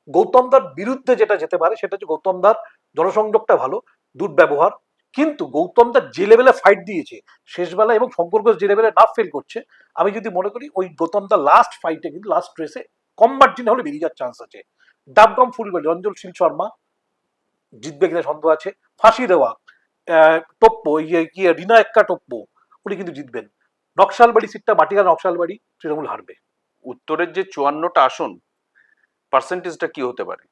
গৌতম দার বিরুদ্ধে যেটা যেতে পারে সেটা হচ্ছে গৌতম দার জনসংযোগটা ভালো, দুর্ব্যবহার। কিন্তু গৌতম দার যে লেভেলে ফাইট দিয়েছে শেষ বেলা, এবং শঙ্কর ঘোষ যে লেভেলে না ফেল করছে, আমি যদি মনে করি ওই গৌতম দার লাস্ট ফাইটে কিন্তু, লাস্ট রেসে কম মার্জিনে হলে বেরিয়ে যাওয়ার চান্স আছে। ডাবগ্রাম ফুলবাড়ি, রঞ্জন শীল শর্মা জিতবে কিনা সন্দেহ আছে। ফাঁসি দেওয়া টপ্পো, কি রিনা এক্কা টপ্পো, উনি কিন্তু জিতবেন। নকশালবাড়ি সিটটা, মাটিকা নকশালবাড়ি, তৃণমূল হারবে। উত্তরের যে 54টা আসন, পার্সেন্টেজটা কি হতে পারে?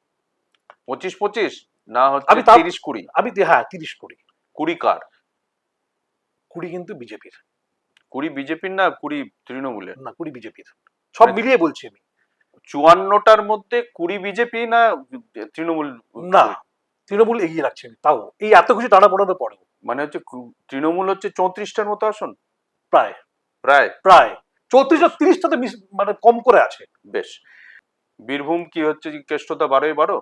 25-25 না হচ্ছে আমি তাও 30-20? হ্যাঁ 30 করি। 20 কার? 20 কিন্তু বিজেপির। 20 বিজেপির না 20 তৃণমূলের? না, 20 বিজেপির, সব মানে মিলিয়ে বলছি আমি। 54টার মধ্যে 20 বিজেপি না তৃণমূল? না, তৃণমূল এগিয়ে রাখছে আমি, তাও এই এত কিছু টানা পড়ানোর পরেও। মানে হচ্ছে তৃণমূল হচ্ছে 34টার মতো আসন প্রায় প্রায়। প্রায় 34-30টাতে মানে কম করে আছে। বেশ। বীরভূম কি হচ্ছে, কেষ্টতা 12-12?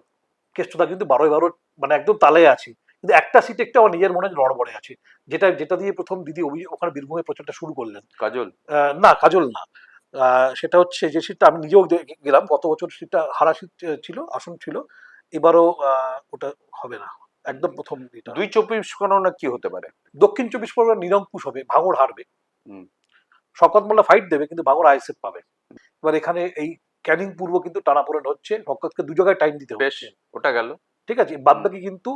কেষ্টদা কিন্তু 12-12 মানে একদম তালে আছে, কিন্তু একটা সিট একটু আমার নিজের মনে নড়বড়ে আছে, যেটা যেটা দিয়ে প্রথম দিদি ওখানে বীরভূমে প্রচারটা শুরু করলেন। কাজল? না, কাজল না। সেটা হচ্ছে যে সিটটা আমি নিজেও গেলাম, গত বছর সিটটা হারা সিট ছিল, আসন ছিল। এবারও ওটা হবে না, একদম প্রথম এটা। 2-24 কি হতে পারে? দক্ষিণ 24 পরগনা নিরঙ্কুশ হবে, ভাঙড় হারবে। হুম। শকত মোল্লা ফাইট দেবে, কিন্তু ভাঙড় আইএসএফ পাবে। এবার এখানে এই ক্যানিং পূর্ব কিন্তু টানাপোড়েন হচ্ছে, শকতকে দু জায়গায় টাইম দিতে বেশ, হচ্ছে। ওটা গেল। ঠিক আছে, বাদ বাকি কিন্তু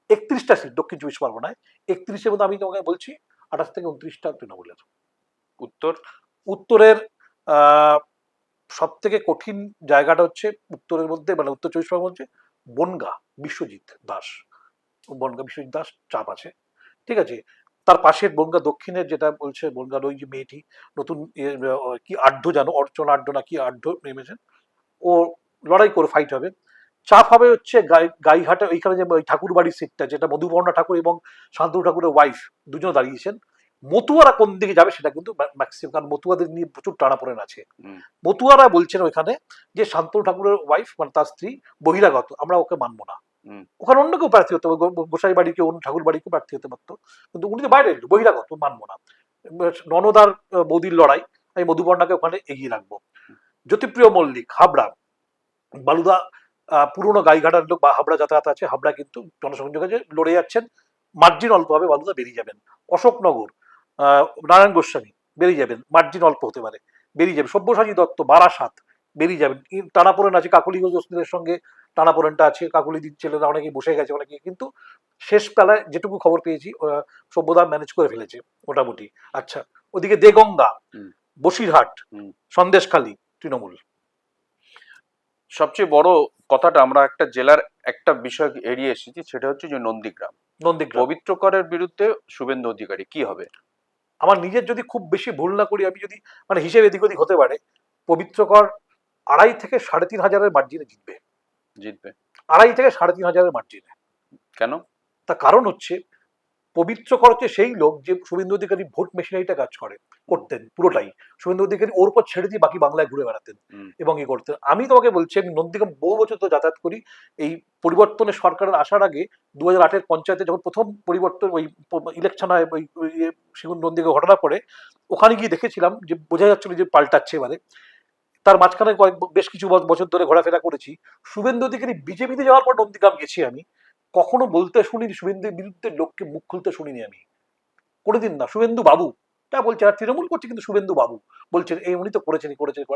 31টা সিট দক্ষিণ 24 পরগনায়। 31-এর মধ্যে আমি তোমাকে বলছি 28 থেকে 29টা তৃণমূলের। উত্তর? উত্তরের সব থেকে কঠিন জায়গাটা হচ্ছে উত্তরের মধ্যে, মানে উত্তর 24 পরগনার মধ্যে বনগা, বিশ্বজিৎ দাস, বনগা বিশ্বজিৎ দাস চাপ আছে। ঠিক আছে, তার পাশের বনগা দক্ষিণের যেটা বলছে, বনগার ওই যে মেয়েটি নতুন কি আড্ড জানো, অর্চনা আড্ড না কি আড্ড নেমেছেন, ও লড়াই করে ফাইট হবে। চাপ হবে হচ্ছে গাইঘাটা, ওইখানে যে ওই ঠাকুর বাড়ির সিটটা, যেটা মধুপর্ণা ঠাকুর এবং শান্তনু ঠাকুরের ওয়াইফ দুজন দাঁড়িয়েছেন। মতুয়ারা কোন দিকে যাবে সেটা কিন্তু ম্যাক্সিমাম, কারণ মতুয়াদের নিয়ে প্রচুর টানাপোড়েন আছে। মতুয়ারা বলছেন ওইখানে যে শান্তনু ঠাকুরের ওয়াইফ, মানে তার স্ত্রী বহিরাগত, আমরা ওকে মানবো না। ওখানে অন্য কেউ প্রার্থী হতে পারে, গোসাই বাড়ি কেউ, ঠাকুর বাড়ি কেউ প্রার্থী হতে পারতো, কিন্তু উনি তো বাইরে বহিরাগত, মানবো না। ননদার বৌদির লড়াই, আমি মধুপর্ণাকে ওখানে এগিয়ে রাখবো। জ্যোতিপ্রিয় মল্লিক হাবড়া, বালুদা পুরনো গাইঘাটার লোক, বা হাবড়া যাতায়াত আছে, হাবড়া কিন্তু জনসংযোগ আছে, লড়ে যাচ্ছেন, মার্জিন অল্প হবে, বালুদা বেরিয়ে যাবেন। অশোকনগর নারায়ণ গোস্বামী বেরিয়ে যাবেন, মার্জিন অল্প হতে পারে, বেরিয়ে যাবে। সব্যসাচী দত্ত বারাসাত বেরিয়ে যাবেন। টানাপোড়েন আছে, কাকলি ঘোষের সঙ্গে টানাপোড়েনটা আছে, কাকলি দিন ছেলেরা অনেকেই বসে গেছে, অনেকে কিন্তু শেষ বেলায় যেটুকু খবর পেয়েছি সভ্যদা ম্যানেজ করে ফেলেছে মোটামুটি। আচ্ছা, ওদিকে দেগঙ্গা, বসিরহাট, সন্দেশখালী, তৃণমূল। সবচেয়ে বড় কথাটা, আমরা একটা জেলার একটা বিষয় এড়িয়ে এসেছি, সেটা হচ্ছে যে নন্দীগ্রাম। নন্দীগ্রাম। পবিত্র করের বিরুদ্ধে শুভেন্দু অধিকারী কি হবে? আমার নিজের যদি খুব বেশি ভুল না করি, আমি যদি মানে হিসেবে এদিক ওদিক হতে পারে, পবিত্রকর 2.5 থেকে 3.5 হাজারের মার্জিনে জিতবে। জিতবে? 2.5 থেকে 3.5 হাজারের মার্জিনে। কেন? তার কারণ হচ্ছে, পবিত্রকর হচ্ছে সেই লোক যে শুভেন্দু অধিকারী ভোট মেশিনারিটা কাজ করতেন পুরোটাই। শুভেন্দু অধিকারী ওর উপর ছেড়ে দিয়ে বাকি বাংলায় ঘুরে বেড়াতেন হুম। এবং ই করতেন। আমি তোমাকে বলছি, আমি নন্দীগ্রাম বহু বছর তো যাতায়াত করি। এই পরিবর্তনের সরকারের আসার আগে 2008-এর পঞ্চায়েতে যখন প্রথম পরিবর্তন, ওই ইলেকশন হয়, ওই সেগুন নন্দীগ্রাম ঘটনা পড়ে, ওখানে গিয়ে দেখেছিলাম যে বোঝা যাচ্ছিল যে পাল্টাচ্ছে এবারে। তার মাঝখানে বেশ কিছু বছর ধরে ঘোরাফেরা করেছি। শুভেন্দু অধিকারী বিজেপিতে যাওয়ার পর নন্দীগ্রাম গেছি আমি, কখনো বলতে শুনিনি শুভেন্দুর বিরুদ্ধে লোককে মুখ খুলতে শুনিনি আমি কোনোদিন না। শুভেন্দু বাবু তা বলছে, আর তৃণমূল করছে কিন্তু শুভেন্দু বাবু বলছেন, এই উনি তো করেছেন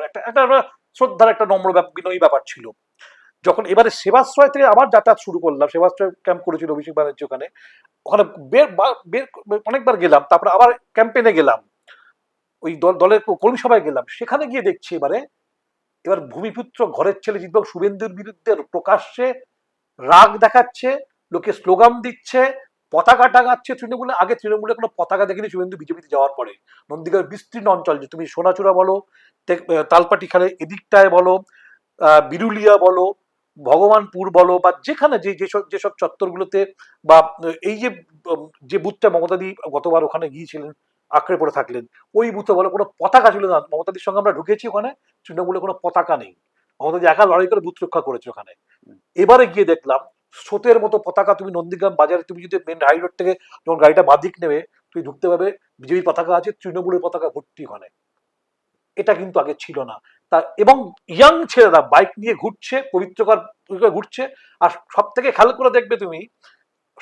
একটা একটা একটা শ্রদ্ধার একটা নম্র বিনয়ী ব্যাপার ছিল। যখন এবারে সেবাশ্রয় থেকে আবার যাতায়াত শুরু করলাম, সেবাশ্রয় ক্যাম্প করেছিল অভিষেক ব্যানার্জি ওখানে, ওখানে অনেকবার গেলাম, তারপরে আবার ক্যাম্পেইনে গেলাম, ওই দলের কর্মী সভায় গেলাম। সেখানে গিয়ে দেখছি এবার ভূমিপুত্র ঘরের ছেলে জিতবাবু শুভেন্দুর বিরুদ্ধে প্রকাশ্যে রাগ দেখাচ্ছে, লোকে স্লোগান দিচ্ছে, পতাকা টাঙাচ্ছে তৃণমূলে। আগে তৃণমূলে কোনো পতাকা দেখেনি শুভেন্দু বিজেপিতে যাওয়ার পরে। নন্দীগ্রামের বিস্তীর্ণ অঞ্চল, যে তুমি সোনাচূড়া বলো, তালপাটি খালে এদিকটায় বলো, বিরুলিয়া বলো, ভগবানপুর বলো, বা যেখানে যেসব চত্বরগুলোতে, বা এই যে বুথটা মমতাদি গতবার ওখানে গিয়েছিলেন, আঁকড়ে পড়ে থাকলেন, ওই বুথে বলো, কোনো পতাকা ছিল না। মমতাদির সঙ্গে আমরা ঢুকেছি ওখানে, তৃণমূলে কোনো পতাকা নেই। মমতাদি একা লড়াই করে বুথ রক্ষা করেছে ওখানে। এবারে গিয়ে দেখলাম স্রোতের মতো পতাকা। তুমি নন্দীগ্রাম বাজারে, তুমি যদি মেন হাই রোড থেকে যখন গাড়িটা বাদিক নেবে, তুমি ঢুকতে পারবে, বিজেপির পতাকা আছে, তৃণমূলের পতাকা ভর্তি ওখানে। এটা কিন্তু আগে ছিল না। তা এবং ইয়াং ছেলেরা বাইক নিয়ে ঘুরছে, পবিত্রকর ঘুরছে। আর সব থেকে খেয়াল করে দেখবে তুমি,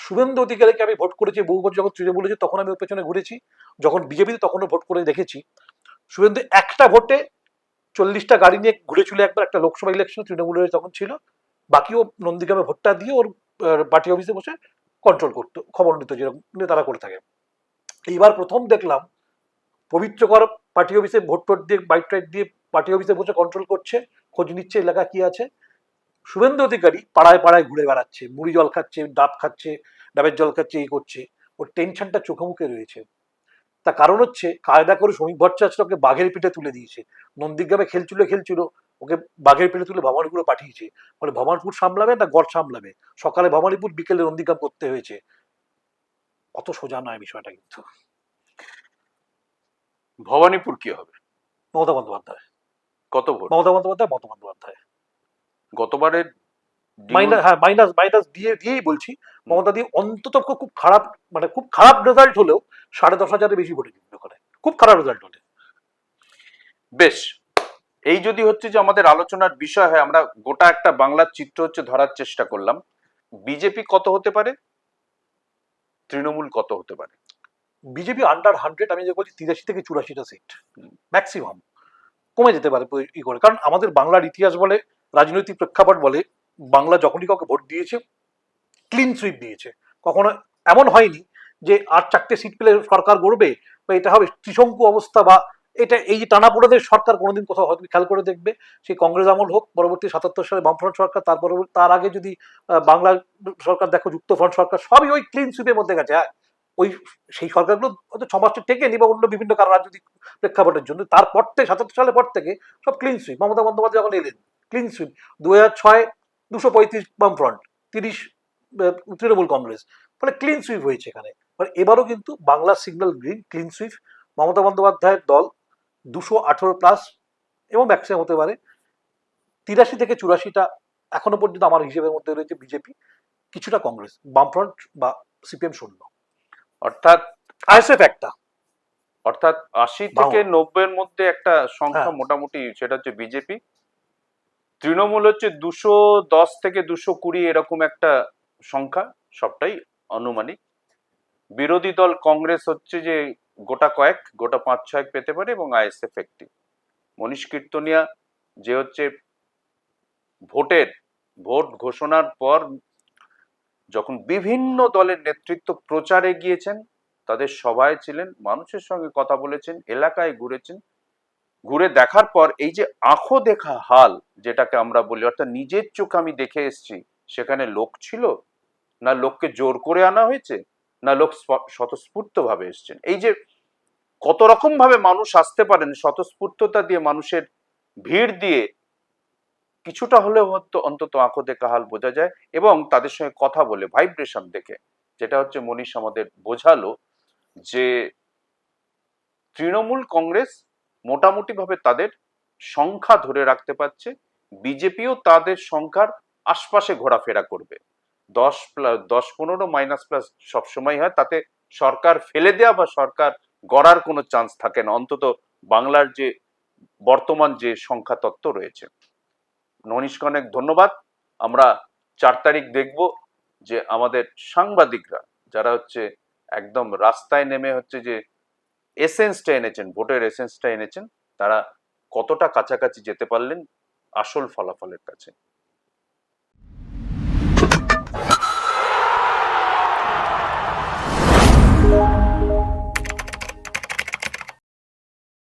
শুভেন্দু অধিকারীকে আমি ভোট করেছি বহু বছর, যখন তৃণমূলে ছিল তখন আমি ওর পেছনে ঘুরেছি, যখন বিজেপিতে তখনও ভোট করে দেখেছি। শুভেন্দু একটা ভোটে 40টা গাড়ি নিয়ে ঘুরেছিল একবার, একটা লোকসভা ইলেকশন তৃণমূলের তখন ছিল। বাকিও নন্দীগ্রামে ভোটটা দিয়ে ওর পার্টি অফিসে বসে কন্ট্রোল করতো, খবর নিত, যেরকম তারা করে থাকে। এইবার প্রথম দেখলাম পবিত্রকর পার্টি অফিসে ভোট টোট দিয়ে, বাইক টাইক দিয়ে পার্টি অফিসে বসে কন্ট্রোল করছে, খোঁজ নিচ্ছে এলাকা কি আছে। শুভেন্দু অধিকারী পাড়ায় পাড়ায় ঘুরে বেড়াচ্ছে, মুড়ি জল খাচ্ছে, ডাব খাচ্ছে, ডাবের জল খাচ্ছে, এই করছে। ওর টেনশনটা চোখে মুখে রয়েছে। তার কারণ হচ্ছে, কায়দা করে শ্রমিক ভট্টাচার্যকে বাঘের পিঠে তুলে দিয়েছে। নন্দীগ্রামে খেলছিল, ওকে বাঘের পিঠে তুলে ভবানীপুরে পাঠিয়েছে। ফলে ভবানীপুর সামলাবে না গড় সামলাবে, সকালে ভবানীপুর, বিকেলে নন্দীগ্রাম করতে হয়েছে। অত সোজা নয় বিষয়টা কিন্তু। ভবানীপুর কি হবে? মমতা বন্দ্যোপাধ্যায়। কত ভোট? মমতা বন্দ্যোপাধ্যায়। গতবারের মাইনাস দিয়েই বলছি, মমতা দিয়ে অন্তত খুব খারাপ, মানে খুব খারাপ রেজাল্ট হলেও 10,500 বেশি ভোটে জিতবে ওখানে, খুব খারাপ রেজাল্ট হলে। বেশ, এই যদি হচ্ছে যে আমাদের আলোচনার বিষয় হয়, আমরা গোটা একটা বাংলার চিত্র হচ্ছে ধরার চেষ্টা করলাম। বিজেপি কত হতে পারে, তৃণমূল কত হতে পারে? বিজেপি আন্ডার 100, আমি যে বলছি 83 থেকে 84টা সিট ম্যাক্সিমাম, কমে যেতে পারে ই করে। কারণ আমাদের বাংলার ইতিহাস বলে, রাজনৈতিক প্রেক্ষাপট বলে, বাংলা যখনই কাউকে ভোট দিয়েছে ক্লিন সুইপ দিয়েছে। কখনো এমন হয়নি যে আর 4টে সিট পেলে সরকার গড়বে বা এটা হবে ত্রিশঙ্কু অবস্থা, বা এটা এই টানাপোড়েনের সরকার কোনোদিন কোথাও হয়তো খেয়াল করে দেখবে, সেই কংগ্রেস আমল হোক, পরবর্তী 77 সালে বামফ্রন্ট সরকার, তার আগে যদি বাংলা সরকার দেখো, যুক্তফ্রন্ট সরকার, সবই ওই ক্লিন সুইপের মধ্যে গেছে। হ্যাঁ, ওই সেই সরকারগুলো হয়তো 6 মাসে টেকেনি বা অন্য বিভিন্ন কারণ, রাজনৈতিক প্রেক্ষাপটের জন্য। তারপর থেকে 77 সালের পর থেকে সব ক্লিন সুইপ। মমতা বন্দ্যোপাধ্যায় যখন এলেন, ক্লিন সুইপ। 2006 235 বামফ্রন্ট, 30 তৃণমূল কংগ্রেস, ফলে ক্লিন সুইপ হয়েছে এখানে। মানে এবারও কিন্তু Bangla signal green, clean sweep. Mamata বন্দ্যোপাধ্যায়ের দল 218+ এবং ম্যাক্সিমাম হতে পারে 83 থেকে 84টা এখনো পর্যন্ত আমার হিসেবের মধ্যে রয়েছে বিজেপি, কিছুটা কংগ্রেস, বামফ্রন্ট বা সিপিএম 0, অর্থাৎ আইএসএফ একটা। 80 থেকে 90-এর মধ্যে একটা সংখ্যা মোটামুটি, সেটা হচ্ছে বিজেপি। তৃণমূল হচ্ছে 210 থেকে 220 এরকম একটা সংখ্যা, সবটাই আনুমানিক। বিরোধী দল কংগ্রেস হচ্ছে যে গোটা 5-6 পেতে পারে, এবং আইএসএফ একটি। মনীশ কীর্তনিয়া যে হচ্ছে ভোট ঘোষণার পর যখন বিভিন্ন দলের নেতৃত্ব প্রচারে গিয়েছেন, তাদের সভায় ছিলেন, মানুষের সঙ্গে কথা বলেছেন, এলাকায় ঘুরেছেন, ঘুরে দেখার পর এই যে আঁখো দেখা হাল যেটাকে আমরা বলি, অর্থাৎ নিজের চোখ আমি দেখে এসেছি, সেখানে লোক ছিল, না লোককে জোর করে আনা হয়েছে, না লোক স্বতঃস্ফূর্ত ভাবে এসছেন। এই যে কত রকম ভাবে মানুষ আসতে পারেন, স্বতঃস্ফূর্ততা দিয়ে, মানুষের ভিড় দিয়ে কিছুটা হলেও অন্তত আঁকো দেখা হাল বোঝা যায়। এবং তাদের সঙ্গে কথা বলে ভাইব্রেশন দেখে যেটা হচ্ছে মনীষ আমাদের বোঝালো, যে তৃণমূল কংগ্রেস মোটামুটি ভাবে তাদের সংখ্যা ধরে রাখতে পারছে, বিজেপিও তাদের সংখ্যার আশপাশে ঘোরাফেরা করবে। 10-15 মাইনাস প্লাস সবসময় হয়, তাতে সরকার ফেলে দেওয়া বা সরকার গড়ার কোনো চান্স থাকে না, অন্তত বাংলার যে বর্তমান যে সংখ্যা তত্ত্ব রয়েছে। মনীষকে অনেক ধন্যবাদ। আমরা 4 তারিখ দেখব যে আমাদের সাংবাদিকরা যারা হচ্ছে একদম রাস্তায় নেমে হচ্ছে যে এসেন্সটা এনেছেন, ভোটের এসেন্সটা এনেছেন, তারা কতটা কাছাকাছি যেতে পারলেন আসল ফলাফলের কাছে।